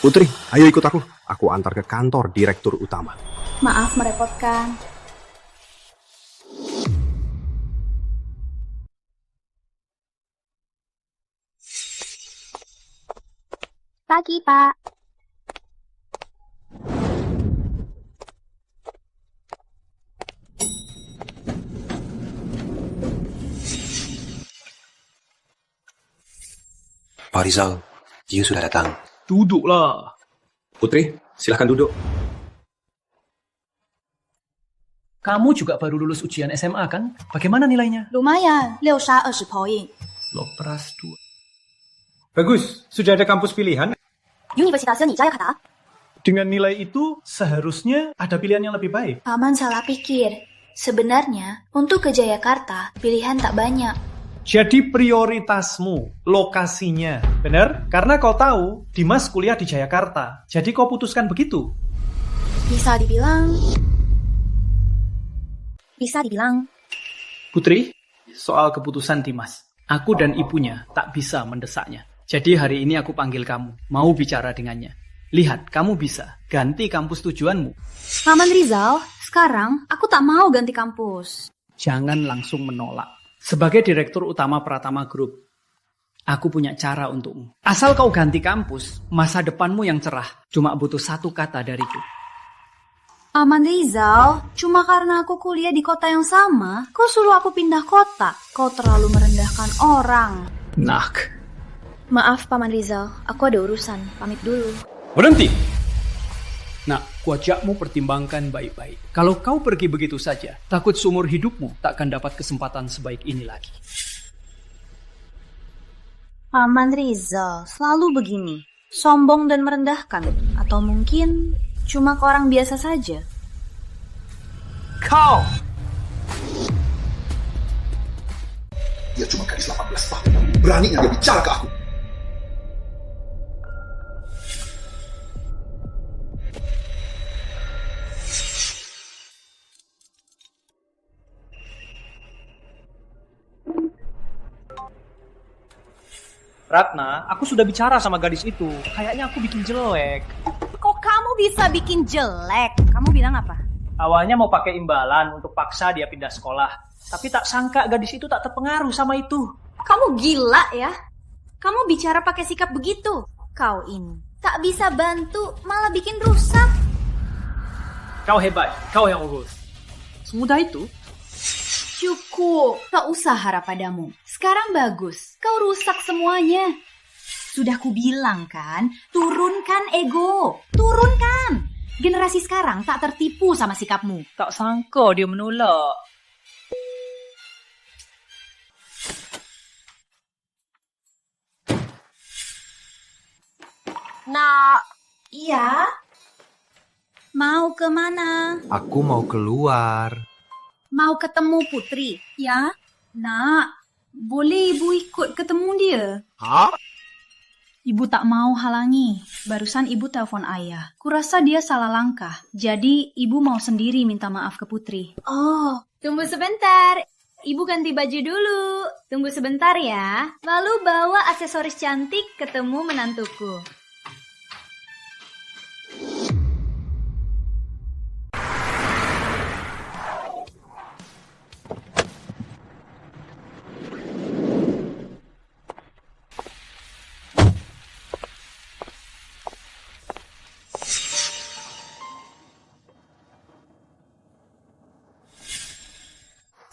Putri, ayo ikut aku. Aku antar ke kantor direktur utama. Maaf merepotkan. Pagi, Pak. Pak Rizal, Jiu sudah datang. Duduklah. Putri, silahkan duduk. Kamu juga baru lulus ujian SMA kan? Bagaimana nilainya? Lumayan, 620 poin. Lopras 2. Bagus, sudah ada kampus pilihan. Universitasnya di Jayakarta. Dengan nilai itu, seharusnya ada pilihan yang lebih baik. Paman salah pikir. Sebenarnya, untuk ke Jayakarta, pilihan tak banyak. Jadi prioritasmu, lokasinya, benar? Karena kau tahu, Dimas kuliah di Jayakarta. Jadi kau putuskan begitu? Bisa dibilang... Putri, soal keputusan Dimas, aku dan ibunya tak bisa mendesaknya. Jadi hari ini aku panggil kamu, mau bicara dengannya. Lihat, kamu bisa ganti kampus tujuanmu. Paman Rizal, sekarang aku tak mau ganti kampus. Jangan langsung menolak. Sebagai direktur utama Pratama Group, aku punya cara untukmu. Asal kau ganti kampus, masa depanmu yang cerah. Cuma butuh satu kata dariku. Paman Rizal, cuma karena aku kuliah di kota yang sama, kau suruh aku pindah kota. Kau terlalu merendahkan orang. Nak. Maaf, Paman Rizal. Aku ada urusan. Pamit dulu. Berhenti! Nah, kuajakmu pertimbangkan baik-baik. Kalau kau pergi begitu saja, takut seumur hidupmu takkan dapat kesempatan sebaik ini lagi. Paman Rizal, selalu begini. Sombong dan merendahkan. Atau mungkin cuma ke orang biasa saja. Kau! Dia cuma gadis 18 tahun. Beraninya dia bicara ke aku. Ratna, aku sudah bicara sama gadis itu. Kayaknya aku bikin jelek. Kok kamu bisa bikin jelek? Kamu bilang apa? Awalnya mau pakai imbalan untuk paksa dia pindah sekolah. Tapi tak sangka gadis itu tak terpengaruh sama itu. Kamu gila ya? Kamu bicara pakai sikap begitu? Kau ini tak bisa bantu, malah bikin rusak. Kau hebat, kau yang urus. Semudah itu? Cukup, tak usah harap padamu. Sekarang bagus, kau rusak semuanya. Sudah kubilang kan, turunkan ego. Turunkan. Generasi sekarang tak tertipu sama sikapmu. Tak sangka dia menolak. Nak, iya? Mau kemana? Aku mau keluar. Mau ketemu Putri? Ya, nak. Boleh ibu ikut ketemu dia? Hah? Ibu tak mau halangi. Barusan ibu telepon ayah. Kurasa dia salah langkah. Jadi ibu mau sendiri minta maaf ke Putri. Oh, tunggu sebentar. Ibu ganti baju dulu. Tunggu sebentar ya. Lalu bawa aksesoris cantik ketemu menantuku.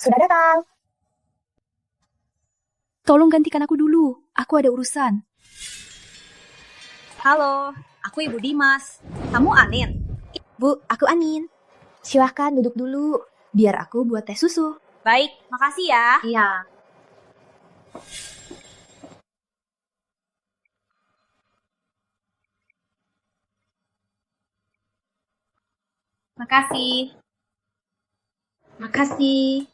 Sudah datang. Tolong gantikan aku dulu. Aku ada urusan. Halo, aku Ibu Dimas. Kamu Anin? Bu, aku Anin. Silahkan duduk dulu. Biar aku buat teh susu. Baik, makasih ya. Iya. Makasih. Makasih.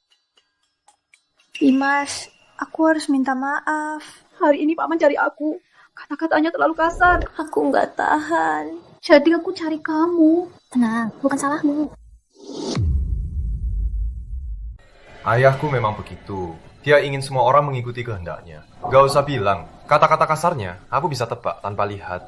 Dimas, Aku harus minta maaf. Hari ini Paman cari aku. Kata-katanya terlalu kasar. Aku nggak tahan. Jadi aku cari kamu. Tenang, bukan salahmu. Ayahku memang begitu. Dia ingin semua orang mengikuti kehendaknya. Gak usah bilang, kata-kata kasarnya aku bisa tebak tanpa lihat.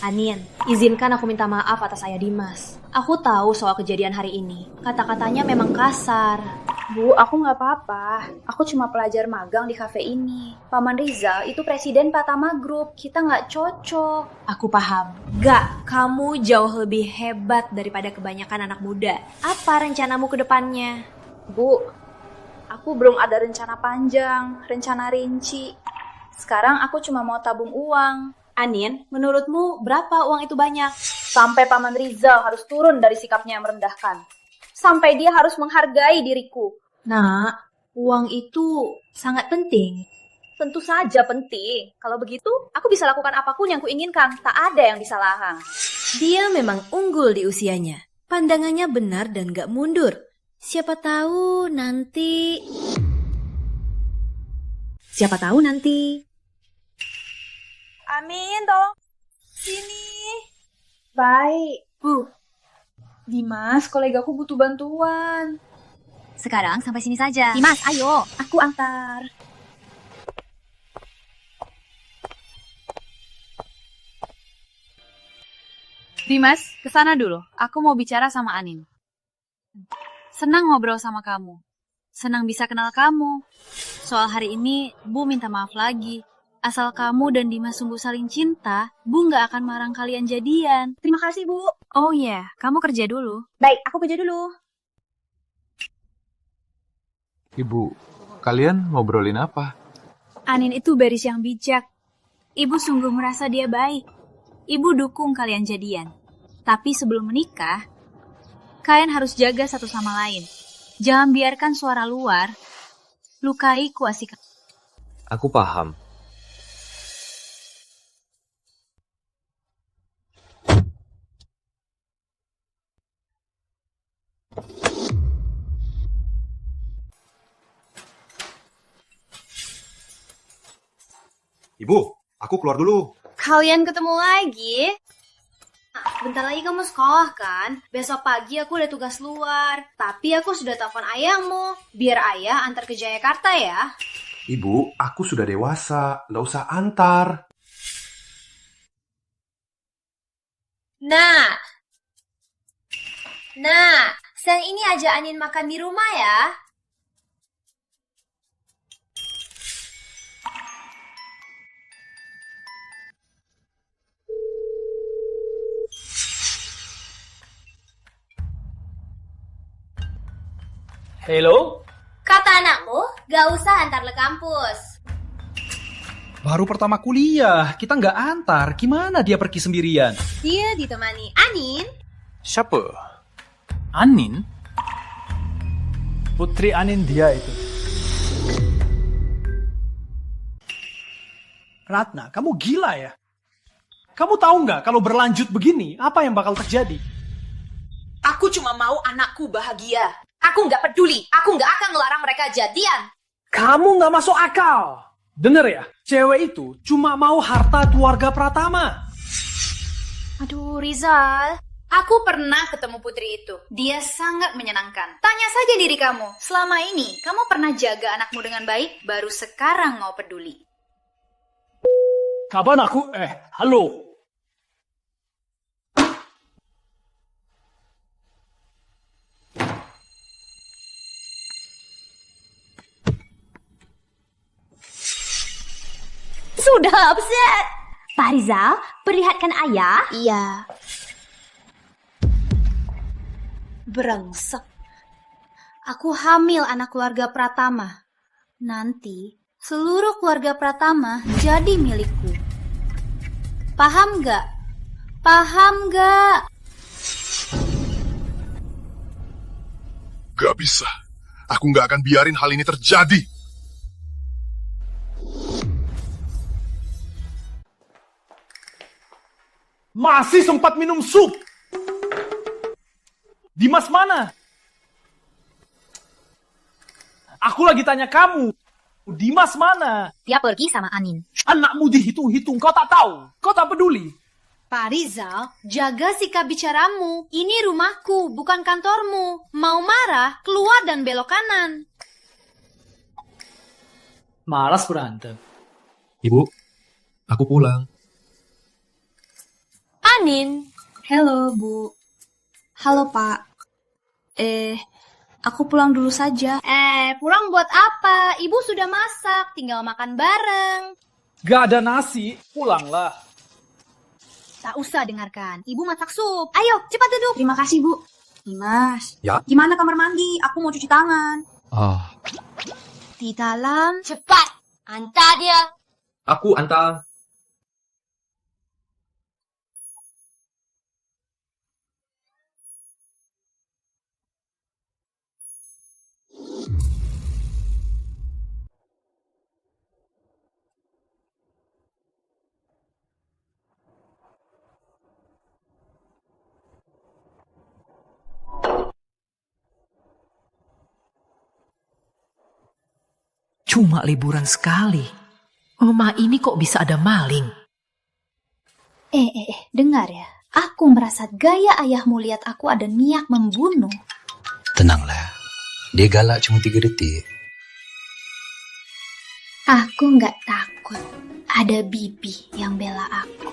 Anin, izinkan aku minta maaf atas ayah Dimas. Aku tahu soal kejadian hari ini. Kata-katanya memang kasar. Bu, aku nggak apa-apa. Aku cuma pelajar magang di kafe ini. Paman Rizal itu presiden Pratama Group. Kita nggak cocok. Aku paham. Gak, kamu jauh lebih hebat daripada kebanyakan anak muda. Apa rencanamu ke depannya? Bu, aku belum ada rencana panjang, rencana rinci. Sekarang aku cuma mau tabung uang. Anin, menurutmu berapa uang itu banyak? Sampai Paman Rizal harus turun dari sikapnya yang merendahkan. Sampai dia harus menghargai diriku. Nak, uang itu sangat penting. Tentu saja penting. Kalau begitu, aku bisa lakukan apapun yang kuinginkan. Tak ada yang bisa larang. Dia memang unggul di usianya. Pandangannya benar dan gak mundur. Siapa tahu nanti... Amin dong. Sini. Baik. Bu, Dimas, kolegaku butuh bantuan. Sekarang sampai sini saja. Dimas, ayo. Aku antar. Dimas, kesana dulu. Aku mau bicara sama Anin. Senang ngobrol sama kamu. Senang bisa kenal kamu. Soal hari ini, Bu minta maaf lagi. Asal kamu dan Dimas sungguh saling cinta, Bu nggak akan marang kalian jadian. Terima kasih, Bu. Oh iya, kamu kerja dulu. Baik, aku kerja dulu. Ibu, kalian ngobrolin apa? Anin itu baris yang bijak. Ibu sungguh merasa dia baik. Ibu dukung kalian jadian. Tapi sebelum menikah, kalian harus jaga satu sama lain. Jangan biarkan suara luar lukai kuasi. Aku paham. Ibu, aku keluar dulu. Kalian ketemu lagi? Bentar lagi kamu sekolah kan? Besok pagi aku ada tugas luar. Tapi aku sudah telepon ayahmu. Biar ayah antar ke Jayakarta ya. Ibu, aku sudah dewasa. Nggak usah antar. Nah, siang ini aja Anin makan di rumah ya. Hello? Kata anakmu, gak usah antar le kampus. Baru pertama kuliah, kita nggak antar. Gimana dia pergi sendirian? Dia ditemani Anin. Siapa? Anin? Putri Anin dia itu. Ratna, kamu gila ya? Kamu tahu nggak kalau berlanjut begini, apa yang bakal terjadi? Aku cuma mau anakku bahagia. Aku nggak peduli. Aku nggak akan melarang mereka jadian. Kamu nggak masuk akal. Dengar ya, cewek itu cuma mau harta keluarga Pratama. Aduh, Rizal. Aku pernah ketemu putri itu. Dia sangat menyenangkan. Tanya saja diri kamu. Selama ini, kamu pernah jaga anakmu dengan baik? Baru sekarang mau peduli. Kapan aku? Halo. Sudah upset. Pak Rizal, perlihatkan ayah. Iya. Brengsek. Aku hamil anak keluarga Pratama. Nanti, seluruh keluarga Pratama jadi milikku. Paham gak? Paham gak? Gak bisa. Aku gak akan biarin hal ini terjadi. Masih sempat minum sup. Dimas mana? Aku lagi tanya kamu. Dimas mana? Dia pergi sama Anin. Anakmu dihitung-hitung, kau tak tahu. Kau tak peduli. Pak Rizal, jaga sikap bicaramu. Ini rumahku, bukan kantormu. Mau marah, keluar dan belok kanan. Malas berantem. Ibu, aku pulang. Anin. Halo, Bu. Halo, Pak. Aku pulang dulu saja. Pulang buat apa? Ibu sudah masak, tinggal makan bareng. Gak ada nasi, pulanglah. Tak usah dengarkan, ibu masak sup. Ayo, cepat duduk. Terima kasih, Bu. Dimas, Ya. gimana kamar mandi? Aku mau cuci tangan. Di dalam. Cepat, antar dia. Aku antar. Cuma liburan sekali. Rumah ini kok bisa ada maling? Dengar ya. Aku merasa gaya ayahmu lihat aku ada niat membunuh. Tenanglah. Dia galak cuma 3 detik. Aku nggak takut. Ada Bibi yang bela aku.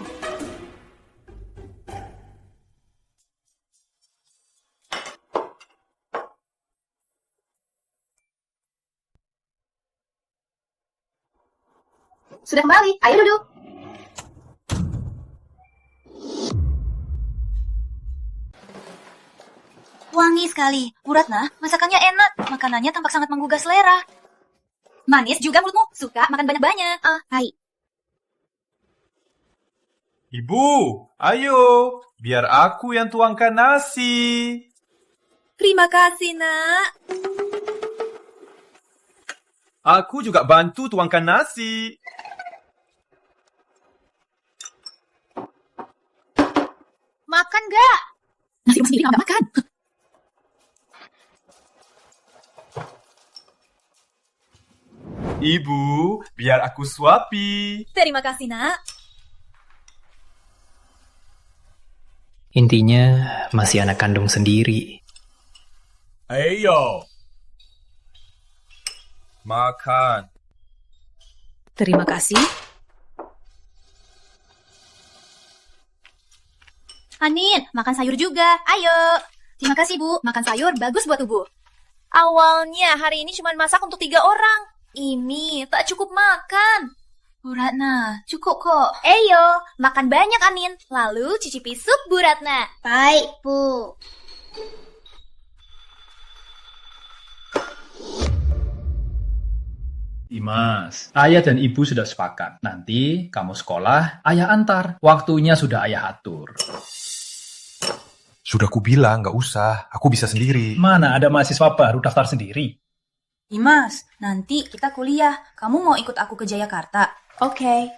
Sudah kembali, ayo duduk. Wangi sekali. Bu Ratna, masakannya enak. Makanannya tampak sangat menggugah selera. Manis juga mulutmu. Suka makan banyak-banyak. Hai. Ibu, ayo. Biar aku yang tuangkan nasi. Terima kasih, Nak. Aku juga bantu tuangkan nasi. Makan gak? Nasi rumah sendiri nggak makan. Ibu, biar aku suapi. Terima kasih, Nak. Intinya masih anak kandung sendiri. Ayo. Makan. Terima kasih. Anin, makan sayur juga. Ayo. Terima kasih, Bu. Makan sayur bagus buat tubuh. Awalnya hari ini cuma masak untuk 3 orang. Ini tak cukup makan. Bu Ratna, cukup kok. Ayo, makan banyak, Anin. Lalu cicipi sup Bu Ratna. Baik, Bu. Dimas, ayah dan ibu sudah sepakat. Nanti kamu sekolah, ayah antar. Waktunya sudah ayah atur. Sudah kubilang, nggak usah. Aku bisa sendiri. Mana ada mahasiswa baru daftar sendiri? Dimas, nanti kita kuliah. Kamu mau ikut aku ke Jayakarta? Oke.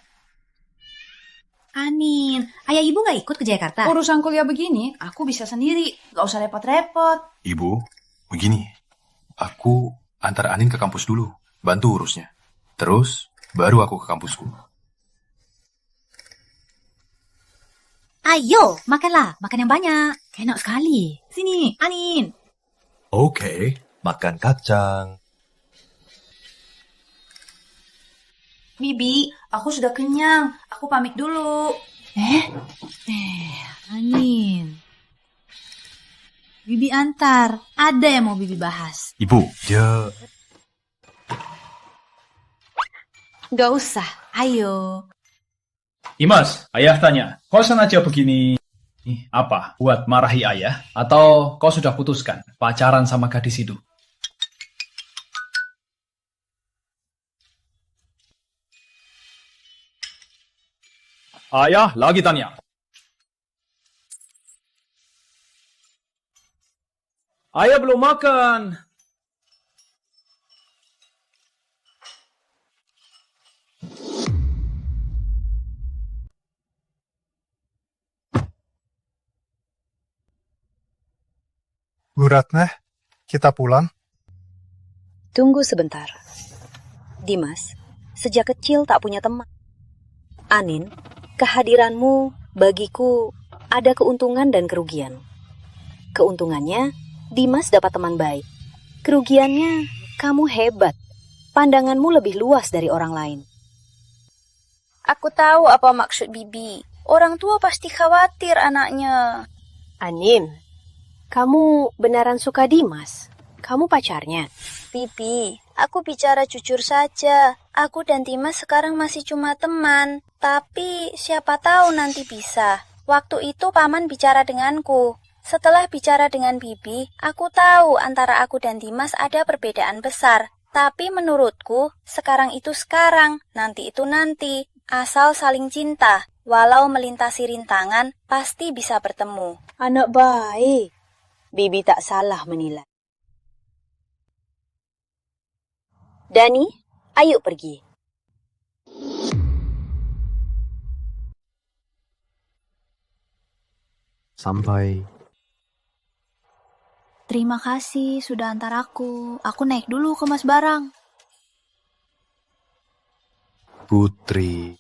Anin, ayah ibu gak ikut ke Jakarta? Urusan kuliah begini, aku bisa sendiri. Gak usah repot-repot. Ibu, begini. Aku antar Anin ke kampus dulu. Bantu urusnya. Terus, baru aku ke kampusku. Ayo, makanlah. Makan yang banyak. Enak sekali. Sini, Anin. Oke, makan kacang. Bibi, aku sudah kenyang. Aku pamit dulu. Anin. Bibi antar. Ada yang mau Bibi bahas. Ibu, dia... Gak usah. Ayo. Dimas, ayah tanya, kau sengaja begini apa? Buat marahi ayah? Atau kau sudah putuskan pacaran sama gadis itu? Ayah lagi tanya. Ayah belum makan. Bu Ratna, kita pulang. Tunggu sebentar. Dimas, sejak kecil tak punya teman. Anin, kehadiranmu bagiku ada keuntungan dan kerugian. Keuntungannya, Dimas dapat teman baik. Kerugiannya, kamu hebat. Pandanganmu lebih luas dari orang lain. Aku tahu apa maksud Bibi. Orang tua pasti khawatir anaknya. Anin, kamu beneran suka Dimas? Kamu pacarnya? Bibi, aku bicara jujur saja. Aku dan Dimas sekarang masih cuma teman. Tapi siapa tahu nanti bisa. Waktu itu Paman bicara denganku. Setelah bicara dengan Bibi, aku tahu antara aku dan Dimas ada perbedaan besar. Tapi menurutku, sekarang itu sekarang, nanti itu nanti. Asal saling cinta, walau melintasi rintangan, pasti bisa bertemu. Anak baik. Bibi tak salah menilai. Dani, ayo pergi. Sampai. Terima kasih sudah antar aku. Aku naik dulu ke Mas Barang. Putri.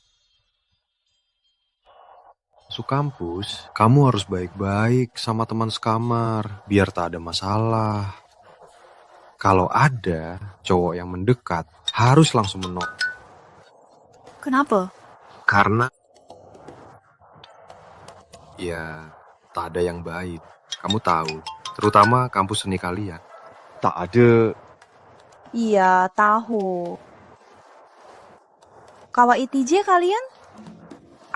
Masuk kampus, kamu harus baik-baik sama teman sekamar, biar tak ada masalah. Kalau ada cowok yang mendekat, harus langsung menolak. Kenapa? Karena ya tak ada yang baik. Kamu tahu, terutama kampus seni kalian. Tak ada. Iya, tahu. Kawa ITJ kalian?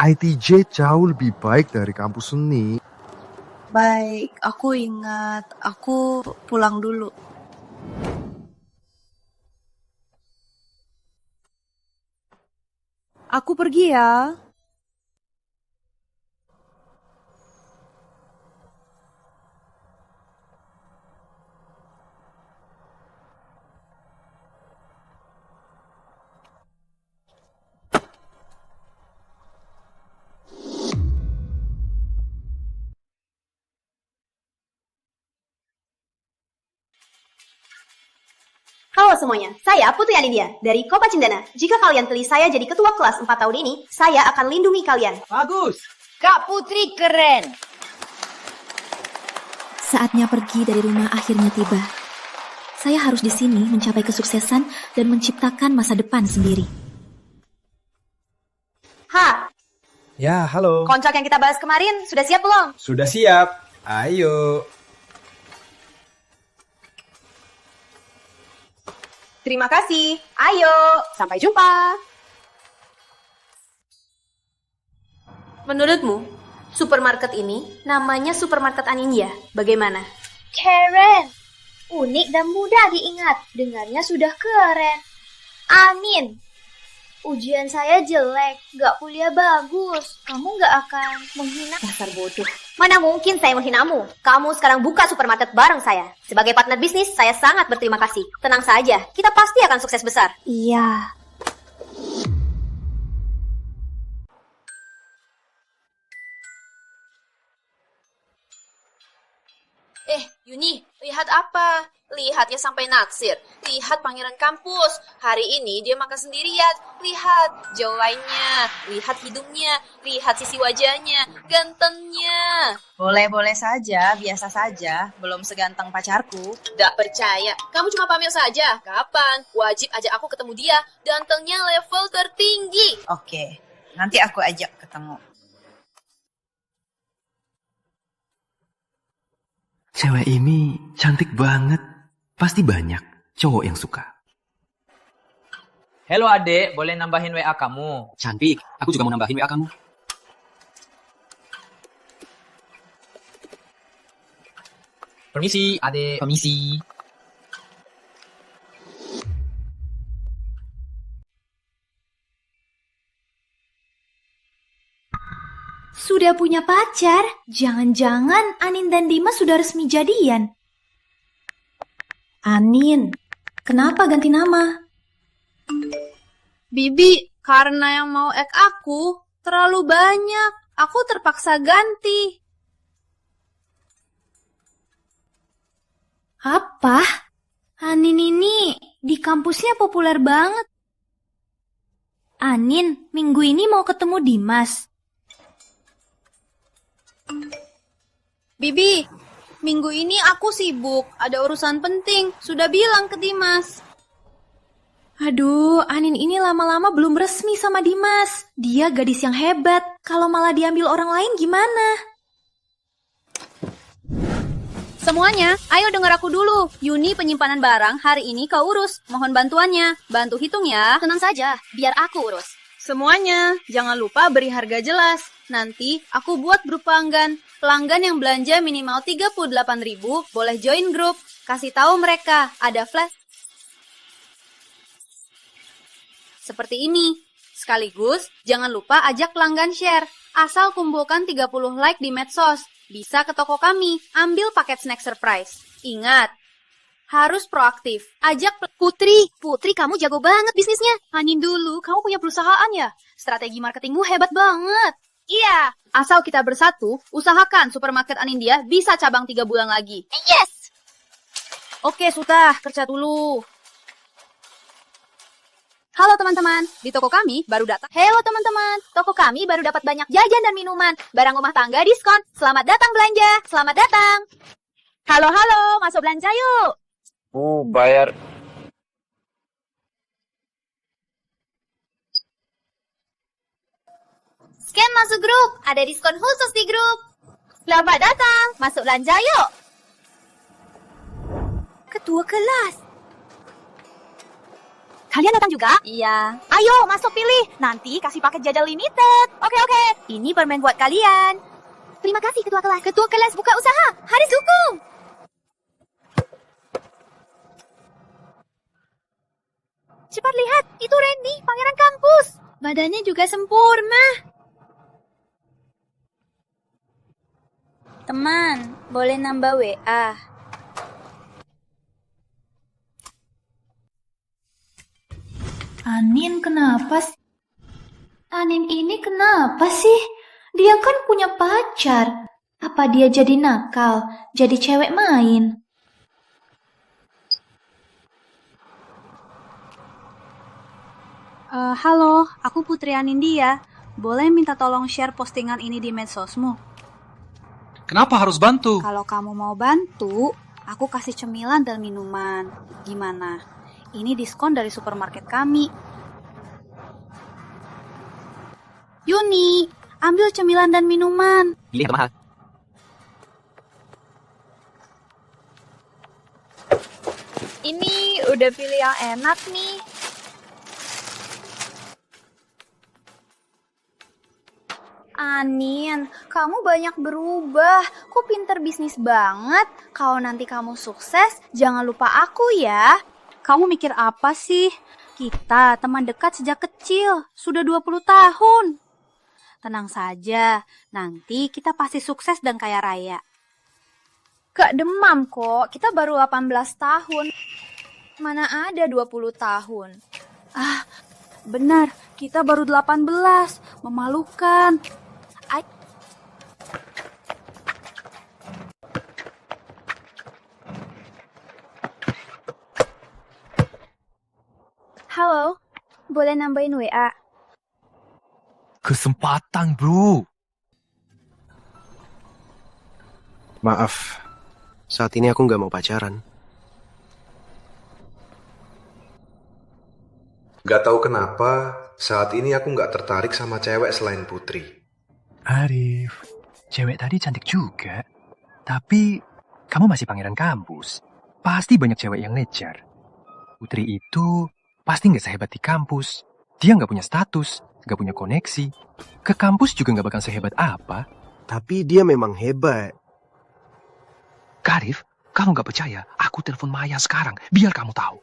ITJ jauh lebih baik dari kampus seni. Baik, aku ingat. Aku pulang dulu. Aku pergi ya. Halo semuanya, saya Putri Anidia dari Kopa Cendana. Jika kalian pilih saya jadi ketua kelas 4 tahun ini, saya akan lindungi kalian. Bagus! Kak Putri keren! Saatnya pergi dari rumah akhirnya tiba. Saya harus di sini mencapai kesuksesan dan menciptakan masa depan sendiri. Ha, Ya, halo. kontrak yang kita bahas kemarin sudah siap belum? Sudah siap. Ayo. Terima kasih. Ayo, sampai jumpa. Menurutmu, supermarket ini namanya Supermarket Anindya. Bagaimana? Keren. Unik dan mudah diingat. Dengarnya sudah keren. Amin. Ujian saya jelek, gak kuliah bagus. Kamu gak akan menghina? Dasar bodoh. Mana mungkin saya menghinamu? Kamu sekarang buka supermarket bareng saya. Sebagai partner bisnis, saya sangat berterima kasih. Tenang saja, kita pasti akan sukses besar. Iya. Yuni, lihat apa? Lihat ya sampai naksir. Lihat pangeran kampus. Hari ini dia makan sendirian. Lihat jawainya. Lihat hidungnya. Lihat sisi wajahnya. Gantengnya. Boleh-boleh saja, biasa saja. Belum seganteng pacarku. Gak percaya. Kamu cuma pamer saja. Kapan? Wajib ajak aku ketemu dia. Gantengnya level tertinggi. Oke, nanti aku ajak ketemu. Cewek ini cantik banget. Pasti banyak cowok yang suka. Halo adek, boleh nambahin WA kamu? Cantik, aku juga mau nambahin WA kamu. Permisi, adek. Permisi. Sudah punya pacar? Jangan-jangan Anin dan Dimas sudah resmi jadian. Anin, kenapa ganti nama? Bibi, karena yang mau aku terlalu banyak. Aku terpaksa ganti. Apa? Anin ini di kampusnya populer banget. Anin, minggu ini mau ketemu Dimas. Bibi, minggu ini aku sibuk, ada urusan penting. Sudah bilang ke Dimas. Aduh, Anin ini lama-lama belum resmi sama Dimas. Dia gadis yang hebat. Kalau malah diambil orang lain gimana? Semuanya, ayo dengar aku dulu. Yuni penyimpanan barang hari ini kau urus. Mohon bantuannya. Bantu hitung ya. Tenang saja, biar aku urus. Semuanya, jangan lupa beri harga jelas. Nanti aku buat grup pelanggan. Pelanggan yang belanja minimal 38.000 boleh join grup. Kasih tahu mereka ada flash seperti ini. Sekaligus, jangan lupa ajak pelanggan share. Asal kumpulkan 30 like di medsos. Bisa ke toko kami, ambil paket snack surprise. Ingat, harus proaktif. Ajak Putri, kamu jago banget bisnisnya. Anin dulu, kamu punya perusahaan ya? Strategi marketingmu hebat banget. Iya, asal kita bersatu, usahakan supermarket Anindia bisa cabang 3 bulan lagi. Yes! Oke, sudah, kerja dulu. Halo teman-teman, di toko kami baru datang. Halo teman-teman, toko kami baru dapat banyak jajan dan minuman. Barang rumah tangga diskon. Selamat datang belanja, selamat datang. Halo, masuk belanja yuk. Bayar. Scan masuk grup, ada diskon khusus di grup. Selamat datang, masuk belanja yuk. Ketua kelas. Kalian datang juga? Iya. Ayo, masuk pilih. Nanti kasih paket jajal limited. Oke. Ini permen buat kalian. Terima kasih ketua kelas. Ketua kelas buka usaha. Haris dukung. Cepat lihat, itu Randy, pangeran kampus. Badannya juga sempurna. Teman, boleh nambah WA? Anin kenapa sih? Anin ini kenapa sih? Dia kan punya pacar. Apa dia jadi nakal? Jadi cewek main? Halo, aku Putri Anindia. Boleh minta tolong share postingan ini di medsosmu? Kenapa harus bantu? Kalau kamu mau bantu, aku kasih cemilan dan minuman. Gimana? Ini diskon dari supermarket kami. Yuni, ambil cemilan dan minuman. Pilih yang mahal. Ini udah pilih yang enak nih. Anin, kamu banyak berubah. Kok pinter bisnis banget. Kalau nanti kamu sukses, jangan lupa aku ya. Kamu mikir apa sih? Kita teman dekat sejak kecil, sudah 20 tahun. Tenang saja, nanti kita pasti sukses dan kaya raya. Gak demam kok, kita baru 18 tahun. Mana ada 20 tahun. Ah, benar, kita baru 18, memalukan. Halo, boleh nambahin WA? Kesempatan, bro. Maaf, saat ini aku nggak mau pacaran. Gak tahu kenapa, saat ini aku nggak tertarik sama cewek selain Putri. Arif, cewek tadi cantik juga. Tapi kamu masih pangeran kampus. Pasti banyak cewek yang ngejar. Putri itu pasti nggak sehebat di kampus. Dia nggak punya status, nggak punya koneksi. Ke kampus juga nggak bakal sehebat apa. Tapi dia memang hebat. Karif, kamu nggak percaya? Aku telepon Maya sekarang, biar kamu tahu.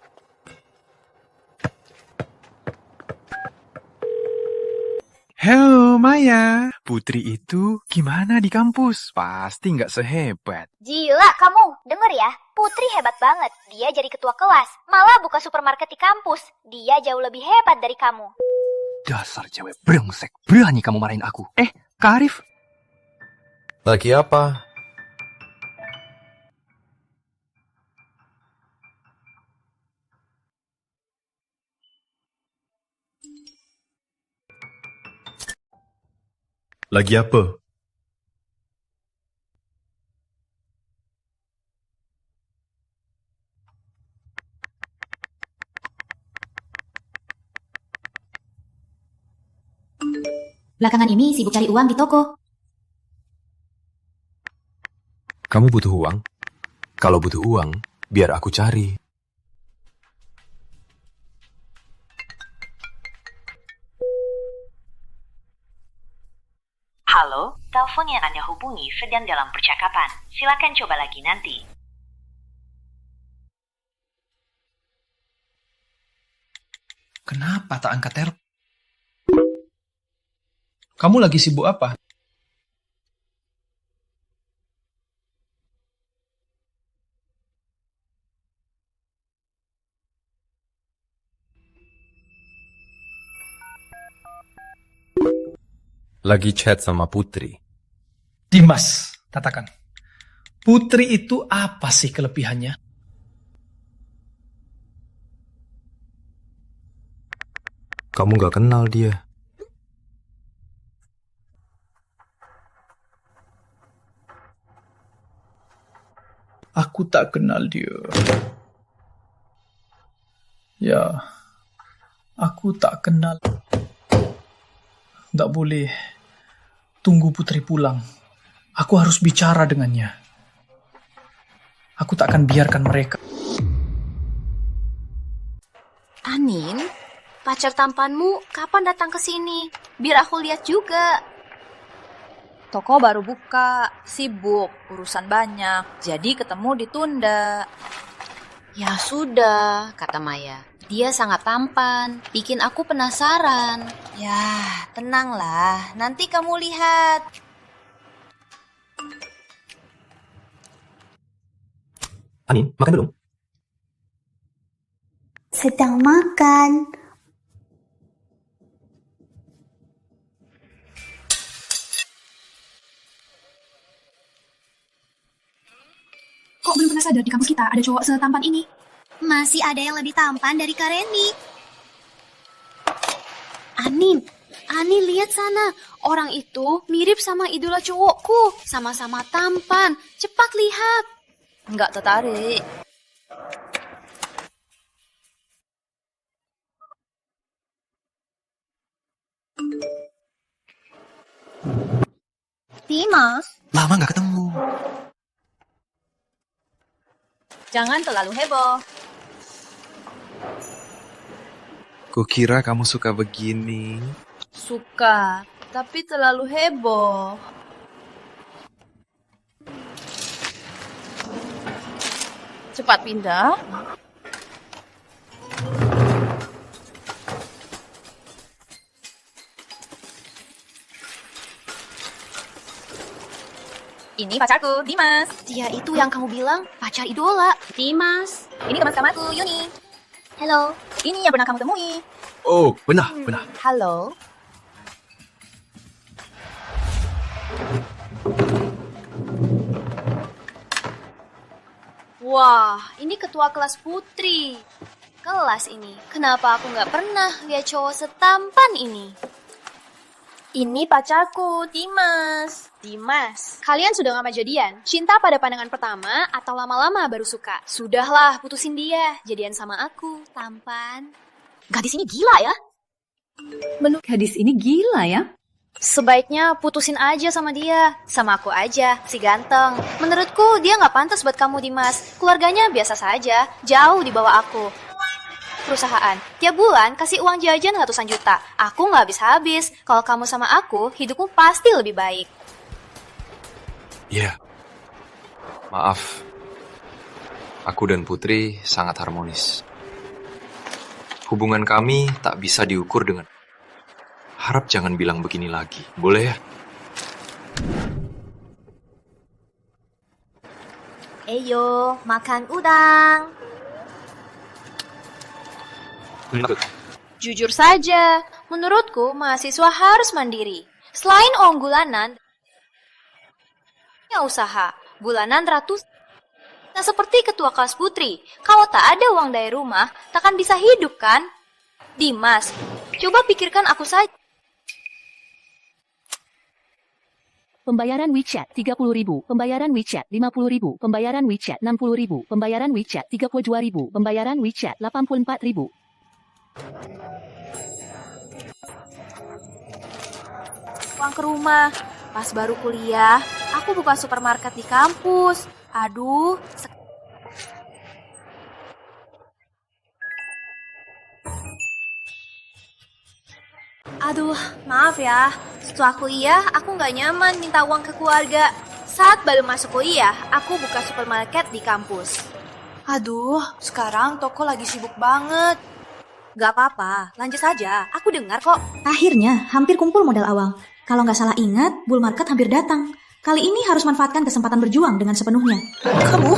Halo Maya, Putri itu gimana di kampus? Pasti nggak sehebat. Gila kamu, denger ya. Putri hebat banget. Dia jadi ketua kelas. Malah buka supermarket di kampus. Dia jauh lebih hebat dari kamu. Dasar cewek brengsek, berani kamu marahin aku. Karif. Lagi apa? Lagi apa? Belakangan ini sibuk cari uang di toko. Kamu butuh uang? Kalau butuh uang, biar aku cari. Halo, telepon yang Anda hubungi sedang dalam percakapan. Silakan coba lagi nanti. Kenapa tak angkat telepon? Kamu lagi sibuk apa? Lagi chat sama Putri. Dimas, katakan. Putri itu apa sih kelebihannya? Kamu gak kenal dia. Aku tak kenal dia. Ya, aku tak kenal. Tidak boleh. Tunggu Putri pulang. Aku harus bicara dengannya. Aku tak akan biarkan mereka. Anin, pacar tampanmu kapan datang ke sini? Biar aku lihat juga. Toko baru buka, sibuk, urusan banyak, jadi ketemu ditunda. Ya sudah, kata Maya. Dia sangat tampan, bikin aku penasaran. Ya, tenanglah, nanti kamu lihat. Anin, makan belum? Sedang makan. Kok belum pernah sadar di kampus kita ada cowok setampan ini? Masih ada yang lebih tampan dari Kak Randy. Anin lihat sana. Orang itu mirip sama idola cowokku. Sama-sama tampan. Cepat lihat. Nggak tertarik. Dimas. Lama nggak ketemu. Jangan terlalu heboh. Kukira kamu suka begini. Suka, tapi terlalu heboh. Cepat pindah. Ini pacarku, Dimas. Dia itu yang kamu bilang pacar idola. Dimas. Ini teman sekamarku, Yuni. Halo. Ini yang pernah kamu temui. Oh, benar. Halo. Wah, ini ketua kelas Putri. Kelas ini, kenapa aku nggak pernah lihat cowok setampan ini? Ini pacarku, Dimas. Dimas, kalian sudah lama jadian? Cinta pada pandangan pertama atau lama-lama baru suka? Sudahlah, putusin dia. Jadian sama aku, tampan. Gadis ini gila ya? Gadis ini gila ya? Sebaiknya putusin aja sama dia. Sama aku aja, si ganteng. Menurutku dia nggak pantas buat kamu, Dimas. Keluarganya biasa saja, jauh di bawah aku. Perusahaan, tiap bulan kasih uang jajan ratusan juta. Aku nggak habis-habis. Kalau kamu sama aku, hidupmu pasti lebih baik. Iya. Maaf. Aku dan Putri sangat harmonis. Hubungan kami tak bisa diukur dengan... Harap jangan bilang begini lagi. Boleh ya? Eyo, makan udang. Jujur saja, menurutku mahasiswa harus mandiri. Selain uang bulanan, usaha bulanan ratus. Nah, seperti ketua kelas Putri, kalau tak ada uang dari rumah, takkan bisa hidup kan? Dimas, coba pikirkan aku saja. pembayaran WeChat 30.000, pembayaran WeChat 50.000, pembayaran WeChat 60.000, pembayaran WeChat 32.000, pembayaran WeChat 84.000. Pulang ke rumah. Pas baru kuliah, aku buka supermarket di kampus. Aduh, maaf ya. Setelah kuliah, aku nggak nyaman minta uang ke keluarga. Saat baru masuk kuliah, aku buka supermarket di kampus. Aduh, sekarang toko lagi sibuk banget. Gak apa-apa, lanjut saja. Aku dengar kok. Akhirnya, hampir kumpul modal awal. Kalau nggak salah ingat, bull market hampir datang. Kali ini harus manfaatkan kesempatan berjuang dengan sepenuhnya. Kamu?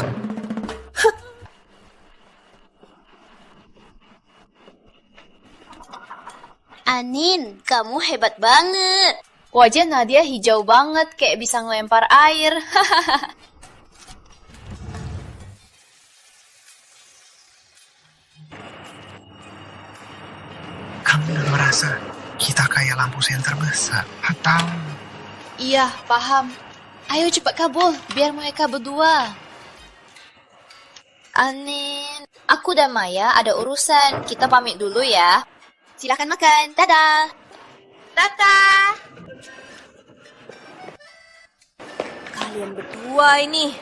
Anin, kamu hebat banget. Wajah Nadia hijau banget, kayak bisa ngelempar air. Kamu udah merasa kita kayak lampu senter besar, atau? Iya, paham. Ayo cepat kabur, biar mereka berdua. Anin, aku dan Maya ada urusan. Kita pamit dulu ya. Silakan makan. Dadah. Dadah. Kalian berdua ini.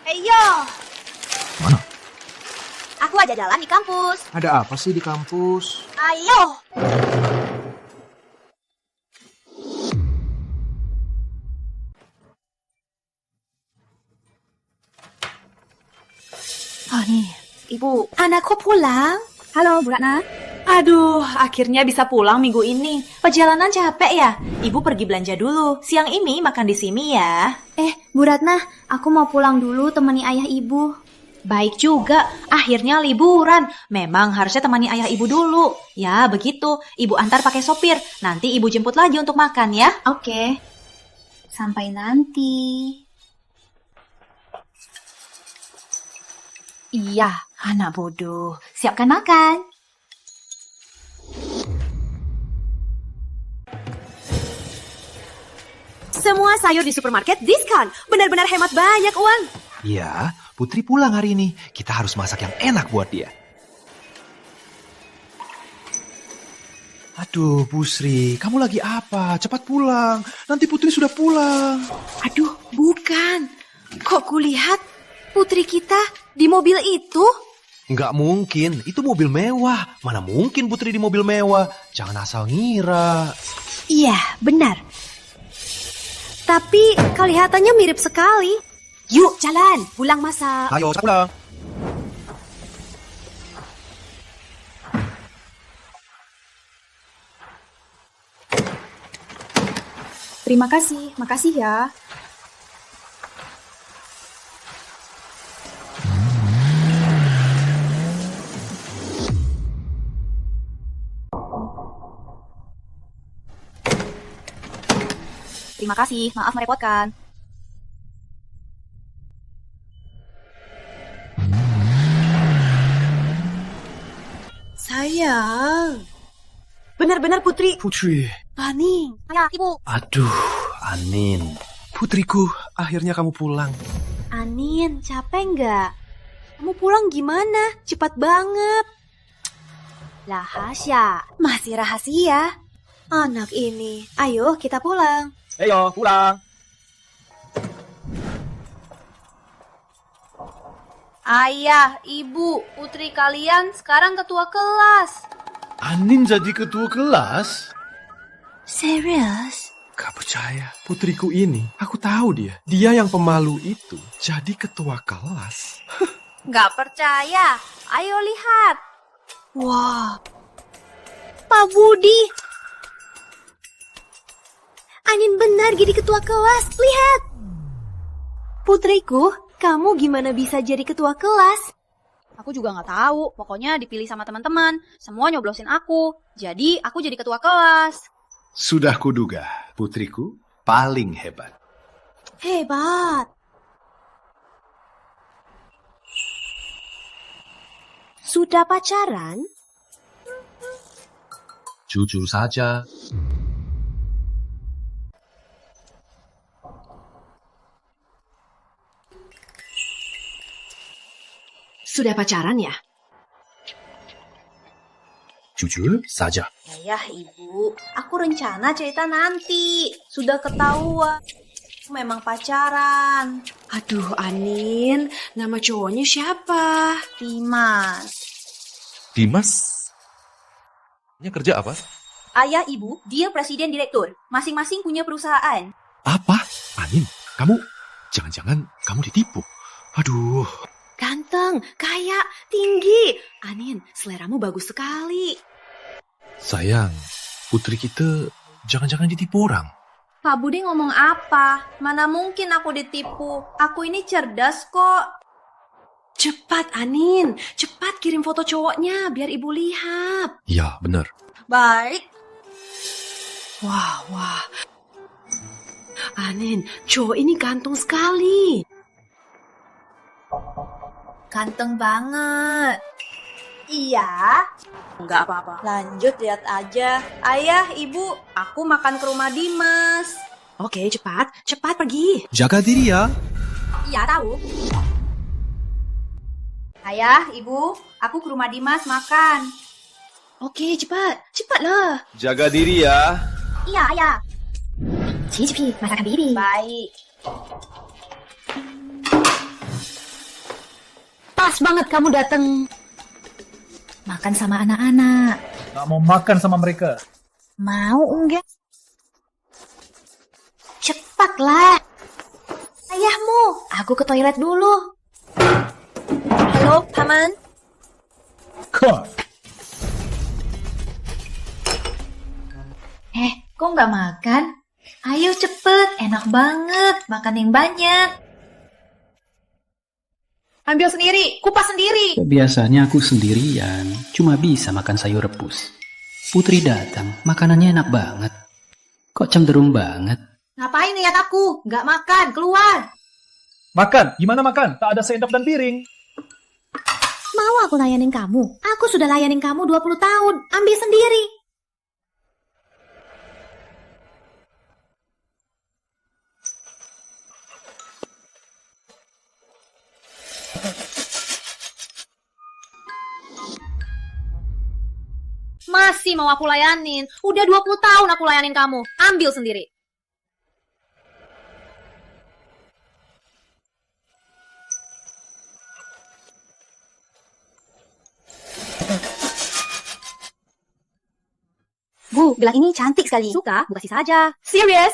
Heyo. Mana? Aku aja jalan di kampus. Ada apa sih di kampus? Ayo. Oh nih, Ibu, anakku pulang. Halo Bu Ratna. Aduh, akhirnya bisa pulang minggu ini. Perjalanan capek ya? Ibu pergi belanja dulu. Siang ini makan di sini ya. Bu Ratna, aku mau pulang dulu temani ayah ibu. Baik juga, akhirnya liburan. Memang harusnya temani ayah ibu dulu. Ya, begitu. Ibu antar pakai sopir. Nanti ibu jemput lagi untuk makan ya. Oke. Sampai nanti. Iya, anak bodoh. Siapkan makan. Semua sayur di supermarket diskon. Benar-benar hemat banyak uang. Iya, Putri pulang hari ini. Kita harus masak yang enak buat dia. Aduh, Bu Sri, kamu lagi apa? Cepat pulang. Nanti Putri sudah pulang. Aduh, bukan. Kok kulihat putri kita di mobil itu? Nggak mungkin, itu mobil mewah. Mana mungkin Putri di mobil mewah? Jangan asal ngira. Iya, benar. Tapi kelihatannya mirip sekali. Yuk, jalan. Pulang masak. Ayo, pulang. Terima kasih. Makasih ya. Terima kasih, maaf merepotkan. Sayang. Benar-benar Putri. Putri. Paning. Ya, ibu. Aduh, Anin. Putriku, akhirnya kamu pulang. Anin, capek nggak? Kamu pulang gimana? Cepat banget. Rahasia. Masih rahasia. Anak ini. Ayo kita pulang. Ayo, pulang. Ayah, ibu, putri kalian sekarang ketua kelas. Anin jadi ketua kelas? Serius? Gak percaya, putriku ini, aku tahu dia. Dia yang pemalu itu jadi ketua kelas. Gak percaya? Ayo lihat. Wah. Pak Budi. Anin benar jadi ketua kelas. Lihat. Putriku, kamu gimana bisa jadi ketua kelas? Aku juga nggak tahu. Pokoknya dipilih sama teman-teman. Semua nyoblosin aku. Jadi aku jadi ketua kelas. Sudah kuduga, putriku paling hebat. Hebat. Sudah pacaran? Jujur saja. Sudah pacaran ya? Jujur saja. Ya, Ibu. Aku rencana cerita nanti. Sudah ketahuan. Memang pacaran. Aduh, Anin. Nama cowoknya siapa? Dimas. Dimas? Dia kerja apa? Ayah, Ibu, dia presiden direktur. Masing-masing punya perusahaan. Apa? Anin, kamu... Jangan-jangan kamu ditipu. Aduh. Ganteng, kaya, tinggi. Anin, seleramu bagus sekali. Sayang, putri kita jangan-jangan ditipu orang. Pak Budi ngomong apa? Mana mungkin aku ditipu? Aku ini cerdas kok. Cepat, Anin. Cepat kirim foto cowoknya biar ibu lihat. Ya, benar. Baik. Wah. Anin, cowok ini ganteng sekali. Ganteng banget. Iya. Enggak apa-apa. Lanjut lihat aja. Ayah, Ibu, aku makan ke rumah Dimas. Oke, cepat pergi. Jaga diri ya. Iya, tahu. Ayah, Ibu, aku ke rumah Dimas makan. Oke, cepatlah. Jaga diri ya. Iya, Ayah. Cici, masakan bibi. Baik. Pas banget kamu datang. Makan sama anak-anak. Gak mau makan sama mereka. Mau enggak? Cepatlah. Ayahmu, aku ke toilet dulu. Halo, Paman. Kok? Kok nggak makan? Ayo cepet, enak banget. Makan yang banyak. Ambil sendiri, kupas sendiri. Biasanya aku sendirian, cuma bisa makan sayur rebus. Putri datang, makanannya enak banget. Kok cenderung banget? Ngapain lihat aku? Nggak makan, keluar. Makan? Gimana makan? Tak ada sendok dan piring. Mau aku layanin kamu? Aku sudah layanin kamu 20 tahun. Ambil sendiri. Masih mau aku layanin? Udah 20 tahun aku layanin kamu. Ambil sendiri. Bu, gelang ini cantik sekali. Suka? Bu, kasih saja. Serius?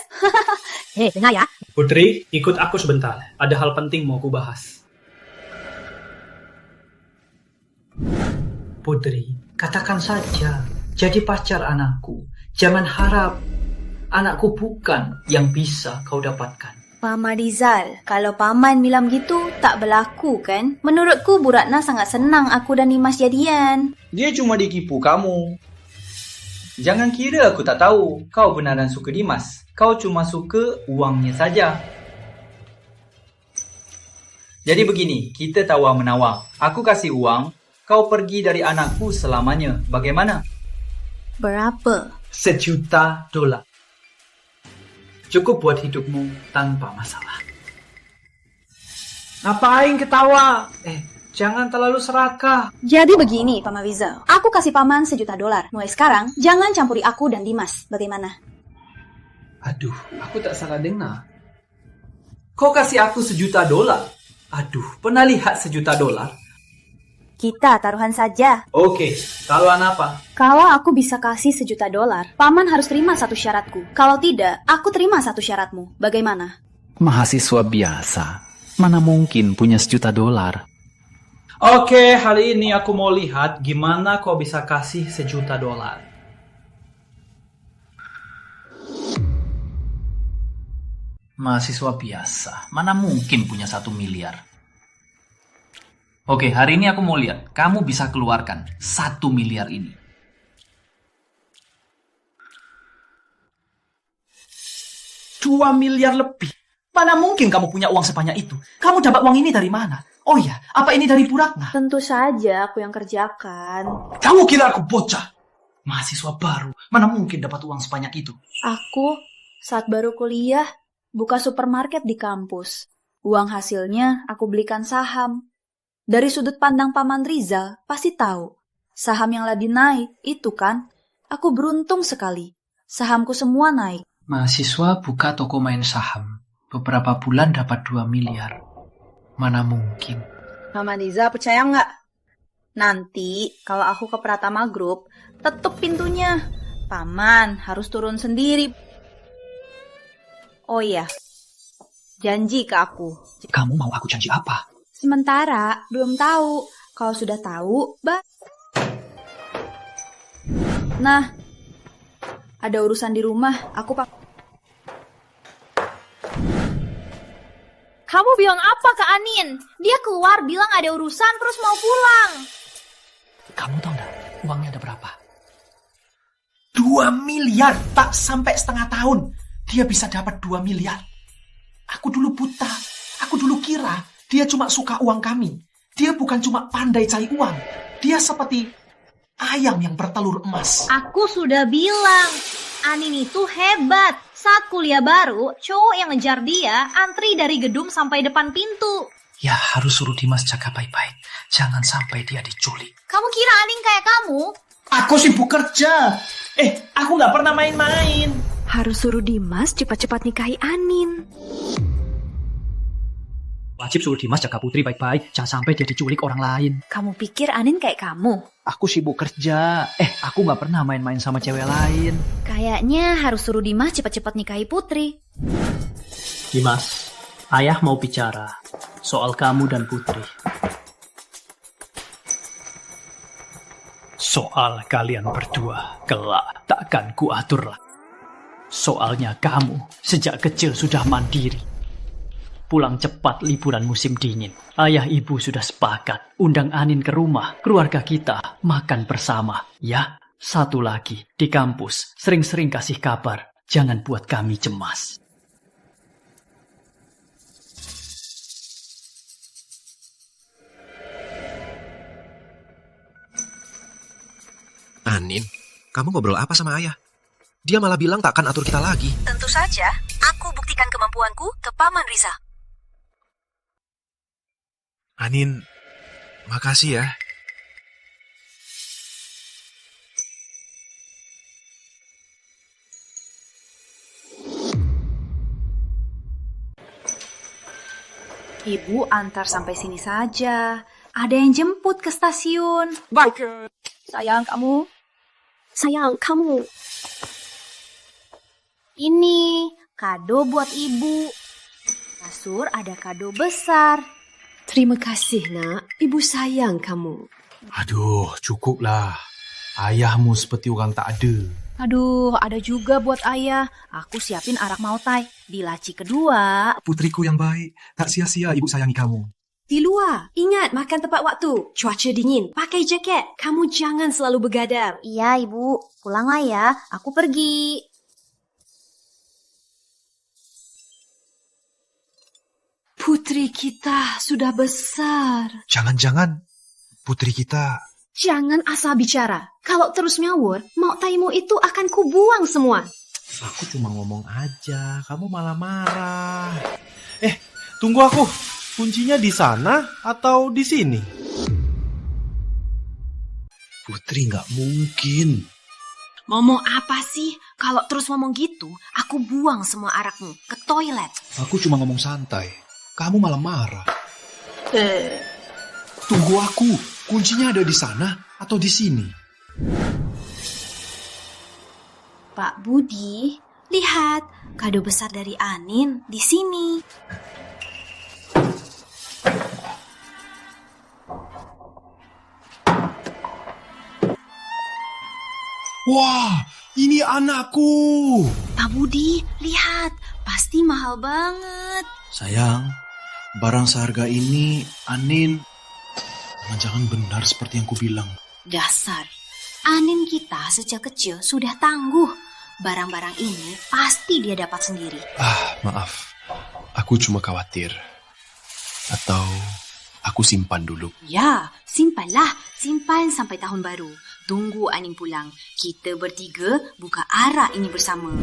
Dengar ya. Putri, ikut aku sebentar. Ada hal penting mau aku bahas. Putri, katakan saja. Jadi pacar anakku. Jangan harap anakku bukan yang bisa kau dapatkan. Paman Rizal, kalau Paman bilang gitu, tak berlaku kan? Menurutku Bu Ratna sangat senang aku dan Dimas jadian. Dia cuma ditipu kamu. Jangan kira aku tak tahu kau beneran suka Dimas. Kau cuma suka uangnya saja. Jadi begini, kita tawar-menawar. Aku kasih uang, kau pergi dari anakku selamanya. Bagaimana? Berapa? $1 juta. Cukup buat hidupmu tanpa masalah. Ngapain ketawa? Jangan terlalu serakah. Jadi begini, Paman Rizal. Aku kasih Paman $1 juta. Mulai sekarang, jangan campuri aku dan Dimas. Bagaimana? Aduh, aku tak salah dengar. Kau kasih aku $1 juta? Aduh, pernah lihat $1 juta? Kita taruhan saja. Oke, taruhan apa? Kalau aku bisa kasih $1 juta, Paman harus terima satu syaratku. Kalau tidak, aku terima satu syaratmu. Bagaimana? Mahasiswa biasa, mana mungkin punya $1 juta? Oke, hari ini aku mau lihat gimana kau bisa kasih $1 juta. Mahasiswa biasa, mana mungkin punya 1 miliar. Oke, hari ini aku mau lihat kamu bisa keluarkan 1 miliar ini. $2 miliar lebih. Mana mungkin kamu punya uang sebanyak itu? Kamu dapat uang ini dari mana? Oh iya, apa ini dari Bu Ratna? Tentu saja aku yang kerjakan. Kamu kira aku bocah? Mahasiswa baru, mana mungkin dapat uang sebanyak itu? Aku saat baru kuliah buka supermarket di kampus. Uang hasilnya aku belikan saham. Dari sudut pandang Paman Rizal pasti tahu. Saham yang lagi naik itu kan. Aku beruntung sekali. Sahamku semua naik. Mahasiswa buka toko main saham. Beberapa bulan dapat 2 miliar. Mana mungkin? Paman Rizal percaya nggak? Nanti kalau aku ke Pratama Group, tutup pintunya. Paman harus turun sendiri. Oh iya, janji ke aku. Kamu mau aku janji apa? Sementara belum tahu. Kalau sudah tahu, Nah, ada urusan di rumah. Kamu bilang apa ke Anin? Dia keluar bilang ada urusan terus mau pulang. Kamu tahu nggak uangnya ada berapa? 2 miliar, tak sampai setengah tahun. Dia bisa dapat 2 miliar. Aku dulu buta. Aku dulu kira dia cuma suka uang kami. Dia bukan cuma pandai cari uang. Dia seperti ayam yang bertelur emas. Aku sudah bilang, Anin itu hebat. Saat kuliah baru, cowok yang ngejar dia antri dari gedung sampai depan pintu. Ya harus suruh Dimas jaga baik-baik. Jangan sampai dia diculik. Kamu kira Anin kayak kamu? Aku sibuk kerja. Aku nggak pernah main-main. Harus suruh Dimas cepat-cepat nikahi Anin. Wajib suruh Dimas jaga Putri baik-baik. Jangan sampai dia diculik orang lain. Kamu pikir Anin kayak kamu? Aku sibuk kerja. Aku nggak pernah main-main sama cewek lain. Kayaknya harus suruh Dimas cepat-cepat nikahi Putri. Dimas, ayah mau bicara soal kamu dan Putri. Soal kalian berdua kelak takkan kuatur lah. Soalnya kamu sejak kecil sudah mandiri. Pulang cepat liburan musim dingin. Ayah ibu sudah sepakat undang Anin ke rumah. Keluarga kita makan bersama. Ya, satu lagi di kampus sering-sering kasih kabar. Jangan buat kami cemas. Anin, kamu ngobrol apa sama ayah? Dia malah bilang tak akan atur kita lagi. Tentu saja, aku buktikan kemampuanku ke Paman Rizal. Anin, makasih ya. Ibu antar sampai sini saja. Ada yang jemput ke stasiun. Baik. Sayang kamu. Sayang kamu. Ini kado buat ibu. Kasur ada kado besar. Terima kasih, nak. Ibu sayang kamu. Aduh, cukuplah. Ayahmu seperti orang tak ada. Aduh, ada juga buat ayah. Aku siapin arak mautai di laci kedua. Putriku yang baik, tak sia-sia ibu sayangi kamu. Di luar, ingat makan tepat waktu. Cuaca dingin, pakai jaket. Kamu jangan selalu begadar. Iya, ibu. Pulanglah ya, aku pergi. Putri kita sudah besar. Jangan-jangan putri kita... Jangan asal bicara. Kalau terus ngawur, mau taimu itu akan kubuang semua. Aku cuma ngomong aja, kamu malah marah. Tunggu aku. Kuncinya di sana atau di sini? Putri nggak mungkin. Ngomong apa sih? Kalau terus ngomong gitu, aku buang semua arakmu ke toilet. Aku cuma ngomong santai. Kamu malah marah. Tunggu aku. Kuncinya ada di sana atau di sini? Pak Budi, lihat kado besar dari Anin di sini. Wah, ini anakku. Pak Budi, lihat. Pasti mahal banget. Sayang, barang seharga ini, Anin, jangan benar seperti yang kubilang. Dasar, Anin kita sejak kecil sudah tangguh. Barang-barang ini pasti dia dapat sendiri. Maaf. Aku cuma khawatir. Atau aku simpan dulu. Ya, simpanlah. Simpan sampai tahun baru. tunggu Anin pulang. Kita bertiga buka arak ini bersama.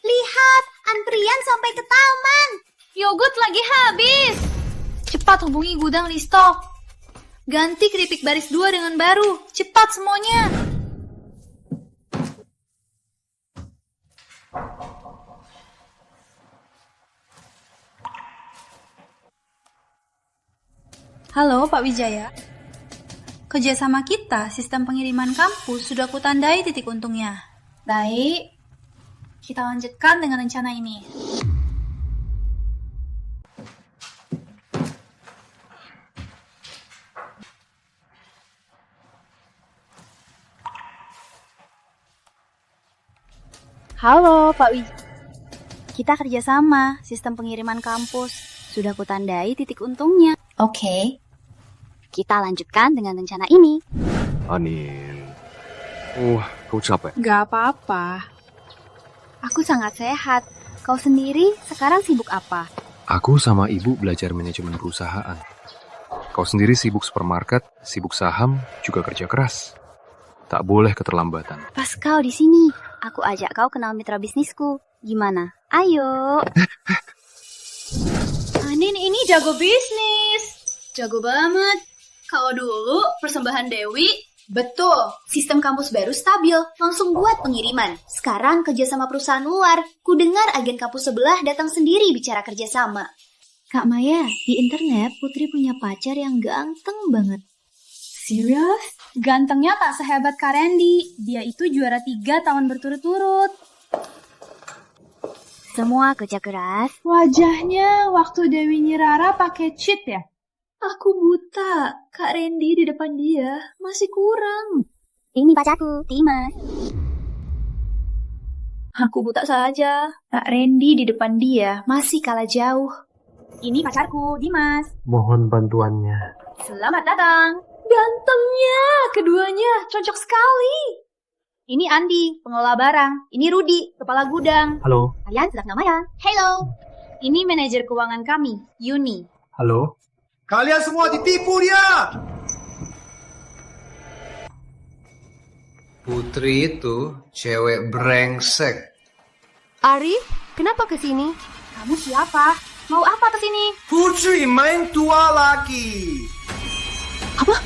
Lihat, antrian sampai ke taman. Yogurt lagi habis. Cepat hubungi gudang Listo. Ganti keripik baris 2 dengan baru. Cepat semuanya. Halo Pak Wijaya. Kerjasama kita, sistem pengiriman kampus sudah kutandai titik untungnya. Baik, kita lanjutkan dengan rencana ini. Halo Pak Wijaya. Kita kerjasama, sistem pengiriman kampus. Sudah kutandai titik untungnya. Oke. Kita lanjutkan dengan rencana ini. Anin. Kau capek? Gak apa-apa. Aku sangat sehat. Kau sendiri sekarang sibuk apa? Aku sama ibu belajar manajemen perusahaan. Kau sendiri sibuk supermarket, sibuk saham, juga kerja keras. Tak boleh keterlambatan. Pas kau di sini, aku ajak kau kenal mitra bisnisku. Gimana? Ayo. Anin ini jago bisnis. Jago banget. Kalau dulu persembahan Dewi, betul. Sistem kampus baru stabil, langsung buat pengiriman. Sekarang kerjasama perusahaan luar. Ku dengar agen kampus sebelah datang sendiri bicara kerjasama. Kak Maya, di internet Putri punya pacar yang ganteng banget. Serius? Gantengnya tak sehebat Kak Randy. Dia itu juara 3 tahun berturut-turut. Semua kerja keras. Wajahnya waktu Dewi Nyirara pakai cheat ya? Aku buta. Kak Randy di depan dia masih kurang. Ini pacarku, Dimas. Aku buta saja. Kak Randy di depan dia masih kalah jauh. Ini pacarku, Dimas. Mohon bantuannya. Selamat datang. Gantengnya, keduanya cocok sekali. Ini Andi, pengelola barang. Ini Rudi, kepala gudang. Halo. Kalian sudah kenal Maya? Hello. Ini manajer keuangan kami, Yuni. Halo. Kalian semua ditipu dia! Putri itu cewek brengsek. Arif, kenapa kesini? Kamu siapa? Mau apa kesini? Putri main tua lagi. Apa?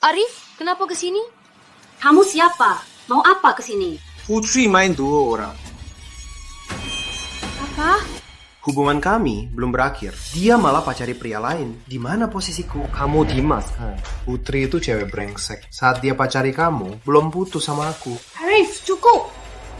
Arif, kenapa kesini? Kamu siapa? Mau apa kesini? Putri main 2 orang. Apa? Hubungan kami belum berakhir. Dia malah pacari pria lain. Di mana posisiku? Kamu Dimas kan? Putri itu cewek brengsek. Saat dia pacari kamu, belum putus sama aku. Arif, cukup.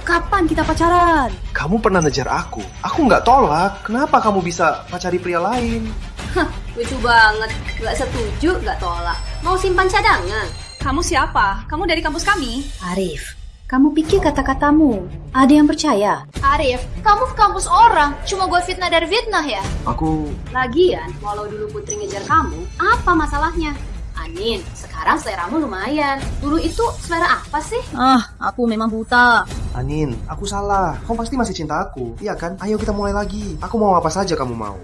Kapan kita pacaran? Kamu pernah ngejar aku. Aku nggak tolak. Kenapa kamu bisa pacari pria lain? Hah, lucu banget. Gak setuju, gak tolak. Mau simpan cadangan? Kamu siapa? Kamu dari kampus kami? Arif, kamu pikir kata-katamu ada yang percaya? Arif, kamu ke kampus orang. Cuma gue fitnah dari fitnah ya? Aku... Lagian, walau dulu Putri ngejar kamu, apa masalahnya? Anin, sekarang seleramu lumayan. Dulu itu selera apa sih? Aku memang buta. Anin, aku salah. Kamu pasti masih cinta aku. Iya kan? Ayo kita mulai lagi. Aku mau apa saja kamu mau.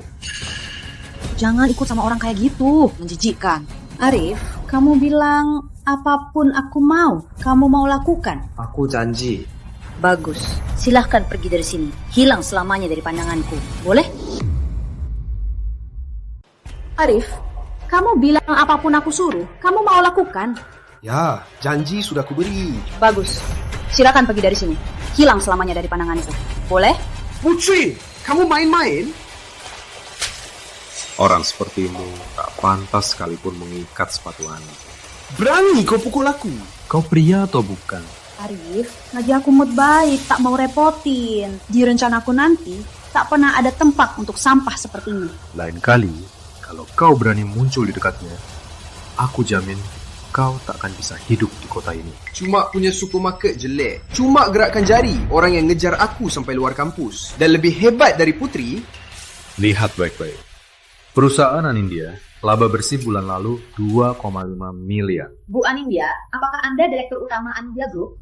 Jangan ikut sama orang kayak gitu. Menjijikkan. Arif, kamu bilang apapun aku mau, kamu mau lakukan. Aku janji. Bagus. Silahkan pergi dari sini. Hilang selamanya dari pandanganku. Boleh? Arif, kamu bilang apapun aku suruh, kamu mau lakukan? Ya, janji sudah kuberi. Bagus. Silakan pergi dari sini. Hilang selamanya dari pandanganku. Boleh? Putri, kamu main-main? Orang sepertimu tak pantas sekalipun mengikat sepatu Anda. Berani kau pukul aku? Kau pria atau bukan? Arif, lagi aku mood baik, tak mau repotin. Di rencanaku nanti, tak pernah ada tempat untuk sampah seperti ini. Lain kali, kalau kau berani muncul di dekatnya, aku jamin kau tak akan bisa hidup di kota ini. Cuma punya supermarket jelek. Cuma gerakkan jari orang yang ngejar aku sampai luar kampus. Dan lebih hebat dari Putri. Lihat baik-baik. Perusahaan Anindya laba bersih bulan lalu 2,5 miliar. Bu Anindya, apakah Anda Direktur Utama Anindya Group?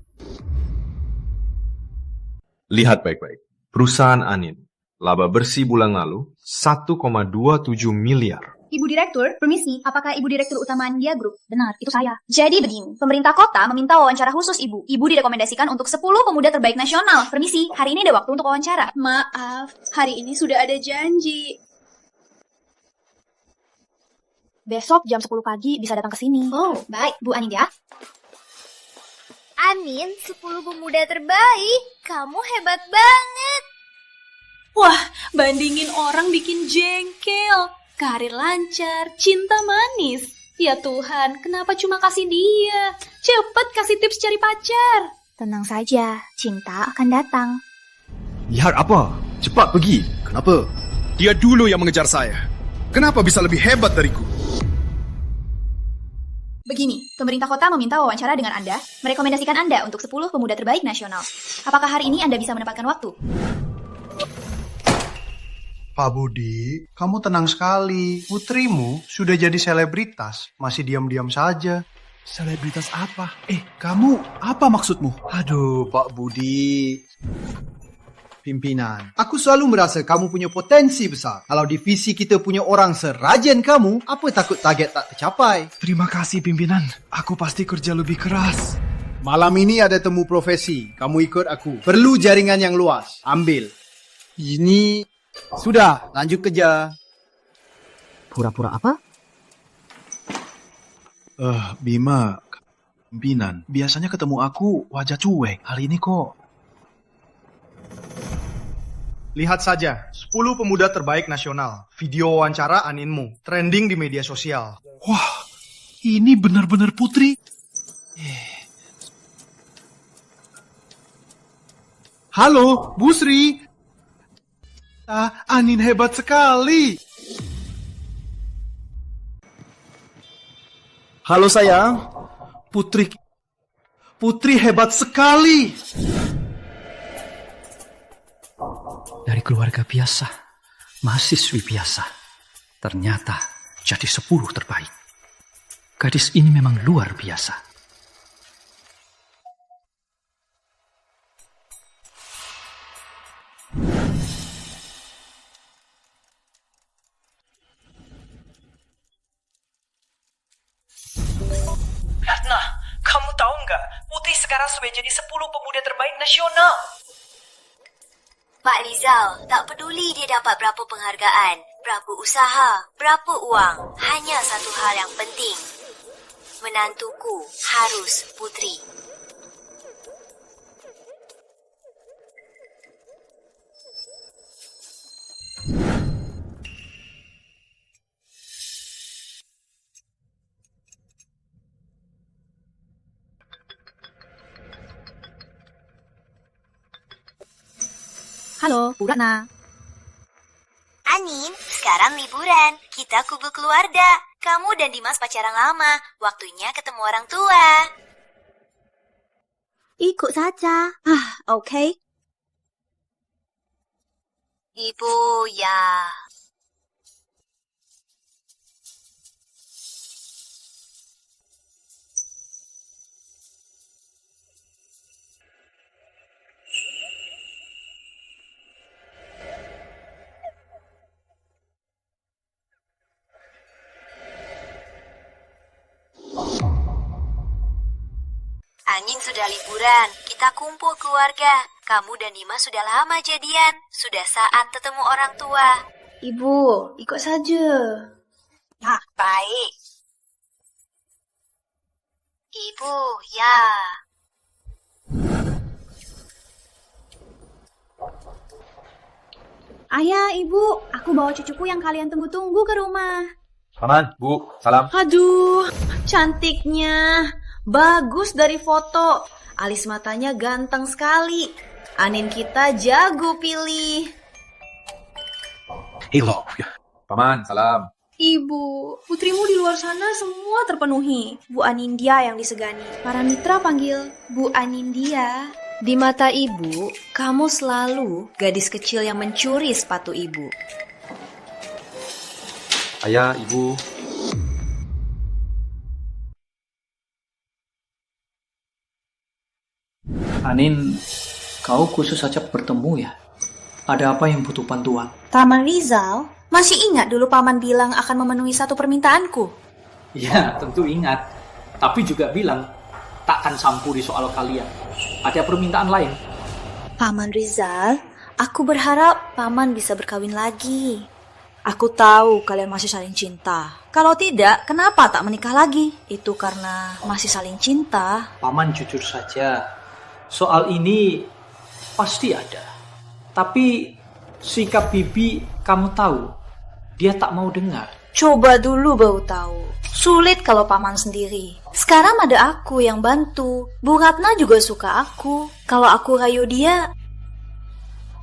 Lihat baik-baik. Perusahaan Anin laba bersih bulan lalu 1,27 miliar. Ibu Direktur, permisi, apakah Ibu Direktur utama Andia Group? Benar, itu saya. Jadi begini, pemerintah kota meminta wawancara khusus Ibu. Ibu direkomendasikan untuk 10 pemuda terbaik nasional. Permisi, hari ini ada waktu untuk wawancara. Maaf, hari ini sudah ada janji. Besok jam 10 pagi bisa datang ke sini. Oh, baik, Bu Anindya. Anin, 10 pemuda terbaik. Kamu hebat banget. Wah, bandingin orang bikin jengkel. Karir lancar, cinta manis. Ya Tuhan, kenapa cuma kasih dia? Cepet kasih tips cari pacar. Tenang saja, cinta akan datang. Lihat apa? Cepat pergi. Kenapa? Dia dulu yang mengejar saya. Kenapa bisa lebih hebat dariku? Begini, pemerintah kota meminta wawancara dengan Anda, merekomendasikan Anda untuk 10 pemuda terbaik nasional. Apakah hari ini Anda bisa menempatkan waktu? Pak Budi, kamu tenang sekali. Putrimu sudah jadi selebritas, masih diam-diam saja. Selebritas apa? Kamu apa maksudmu? Aduh, Pak Budi. Pimpinan, aku selalu merasa kamu punya potensi besar. Kalau divisi kita punya orang serajin kamu, apa takut target tak tercapai? Terima kasih pimpinan, aku pasti kerja lebih keras. Malam ini ada temu profesi, kamu ikut aku. Perlu jaringan yang luas, ambil. Ini, sudah, lanjut kerja. Pura-pura apa? Bima, pimpinan, biasanya ketemu aku wajah cuek, kali ini kok. Lihat saja, 10 pemuda terbaik nasional. Video wawancara Aninmu, trending di media sosial. Wah, ini benar-benar Putri. Halo, Bu Sri. Anin hebat sekali. Halo sayang, Putri hebat sekali. Dari keluarga biasa, mahasiswi biasa, ternyata jadi 10 terbaik. Gadis ini memang luar biasa. Ratna, kamu tahu nggak? Putri sekarang sudah jadi 10 pemuda terbaik nasional. Pak Rizal, tak peduli dia dapat berapa penghargaan, berapa usaha, berapa uang. Hanya satu hal yang penting. Menantuku harus Putri. Halo, Bu Ratna. Anin, sekarang liburan. Kita kumpul keluarga. Kamu dan Dimas pacaran lama. Waktunya ketemu orang tua. Ikut saja. Oke. Ibu, ya. Anin sudah liburan, kita kumpul keluarga. Kamu dan Dimas sudah lama jadian, sudah saat ketemu orang tua. Ibu, ikut saja. Baik. Ibu, ya. Ayah, Ibu, aku bawa cucuku yang kalian tunggu-tunggu ke rumah. Paman, Bu, salam. Aduh, cantiknya. Bagus dari foto. Alis matanya ganteng sekali. Anin kita jago pilih. Halo. Paman, salam. Ibu, putrimu di luar sana semua terpenuhi. Bu Anindya yang disegani. Para mitra panggil Bu Anindya. Di mata ibu, kamu selalu gadis kecil yang mencuri sepatu ibu. Ayah, Ibu. Anin, kau khusus saja bertemu ya? Ada apa yang butuh bantuan? Paman Rizal, masih ingat dulu Paman bilang akan memenuhi satu permintaanku? Ya, tentu ingat. Tapi juga bilang, takkan campuri soal kalian. Ada permintaan lain? Paman Rizal, aku berharap Paman bisa berkawin lagi. Aku tahu kalian masih saling cinta. Kalau tidak, kenapa tak menikah lagi? Itu karena masih saling cinta. Paman jujur saja, soal ini pasti ada. Tapi sikap Bibi kamu tahu, dia tak mau dengar. Coba dulu baru tahu. Sulit kalau Paman sendiri. Sekarang ada aku yang bantu. Bu Ratna juga suka aku. Kalau aku rayu dia,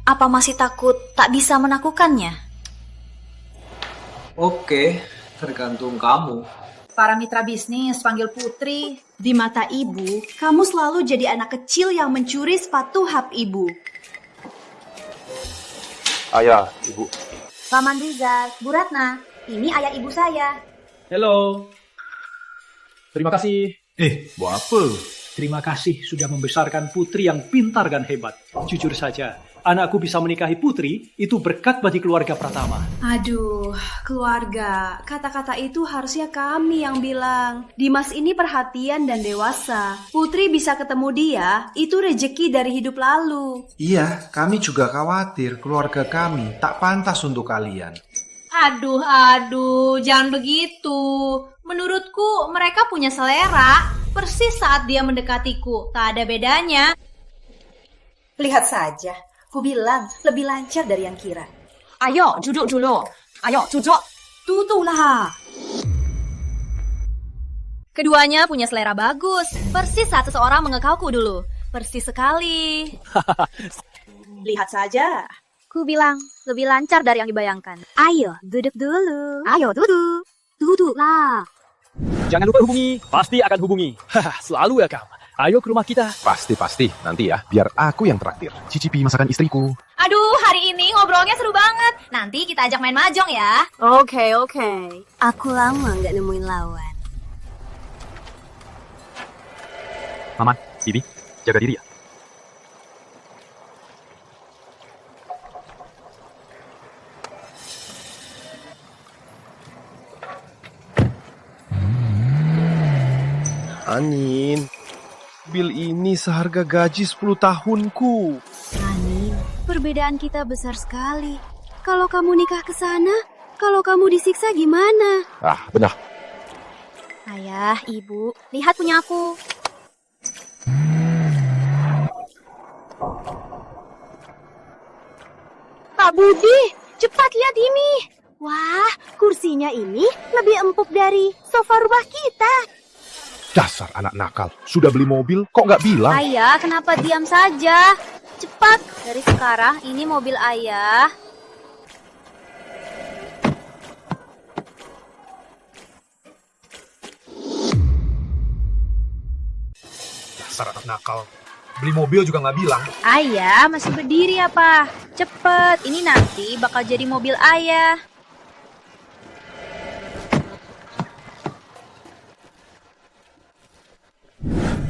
apa masih takut tak bisa menaklukkannya? Oke, tergantung kamu. Para mitra bisnis panggil Putri. Di mata ibu, kamu selalu jadi anak kecil yang mencuri sepatu hap ibu. Ayah, Ibu. Paman Rizal, Bu Ratna, ini ayah ibu saya. Halo. Terima kasih. Buat apa? Terima kasih sudah membesarkan putri yang pintar dan hebat. Jujur saja, anakku bisa menikahi putri itu berkat bagi keluarga Pratama. Aduh, keluarga. Kata-kata itu harusnya kami yang bilang. Dimas ini perhatian dan dewasa. Putri bisa ketemu dia, itu rejeki dari hidup lalu. Iya, kami juga khawatir keluarga kami tak pantas untuk kalian. Aduh, jangan begitu. Menurutku mereka punya selera. Persis saat dia mendekatiku, tak ada bedanya. Lihat saja, ku bilang lebih lancar dari yang kira. Ayo, duduk dulu. Ayo, duduk. Duduklah. Keduanya punya selera bagus. Persis saat seseorang mengekauku dulu. Persis sekali. Lihat saja. Ku bilang lebih lancar dari yang dibayangkan. Ayo, duduk dulu. Ayo, duduk. Duduklah. Jangan lupa hubungi, pasti akan hubungi. Selalu welcome. Ayo ke rumah kita. Pasti. Nanti ya, biar aku yang traktir. Cicipi masakan istriku. Aduh, hari ini ngobrolnya seru banget. Nanti kita ajak main mahjong ya. Oke. Aku lama nggak nemuin lawan. Maman, Bibi, jaga diri ya. Anin, bil ini seharga gaji 10 tahunku. Anin, perbedaan kita besar sekali. Kalau kamu nikah ke sana, kalau kamu disiksa gimana? Benar. Ayah, ibu, lihat punya aku. Pak Budi, cepat lihat ini. Wah, kursinya ini lebih empuk dari sofa rumah kita. Dasar anak nakal. Sudah beli mobil, kok nggak bilang? Ayah, kenapa diam saja? Cepat, dari sekarang ini mobil ayah. Dasar anak nakal. Beli mobil juga nggak bilang. Ayah, masih berdiri apa? Cepet, ini nanti bakal jadi mobil ayah.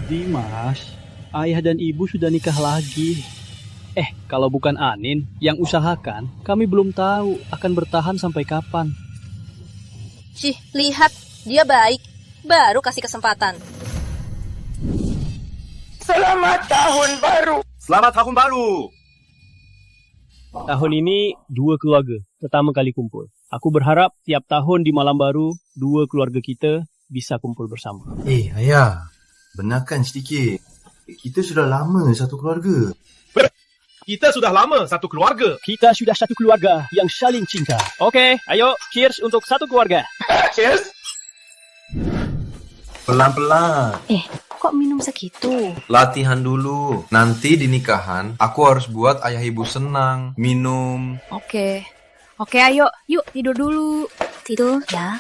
Dimas, ayah dan ibu sudah nikah lagi. Kalau bukan Anin yang usahakan, kami belum tahu akan bertahan sampai kapan. Cih, lihat, dia baik. Baru kasih kesempatan. Selamat tahun baru. Selamat tahun baru. Tahun ini 2 keluarga pertama kali kumpul. Aku berharap tiap tahun di malam baru 2 keluarga kita bisa kumpul bersama. Ayah, benarkan sedikit. Kita sudah lama satu keluarga. Kita sudah lama satu keluarga. Kita sudah satu keluarga yang saling cinta. Oke, ayo cheers untuk satu keluarga. Cheers. Pelan-pelan. Kok minum segitu? Latihan dulu. Nanti di nikahan, aku harus buat ayah ibu senang. Minum. Oke, ayo. Yuk, tidur dulu. Tidur ya.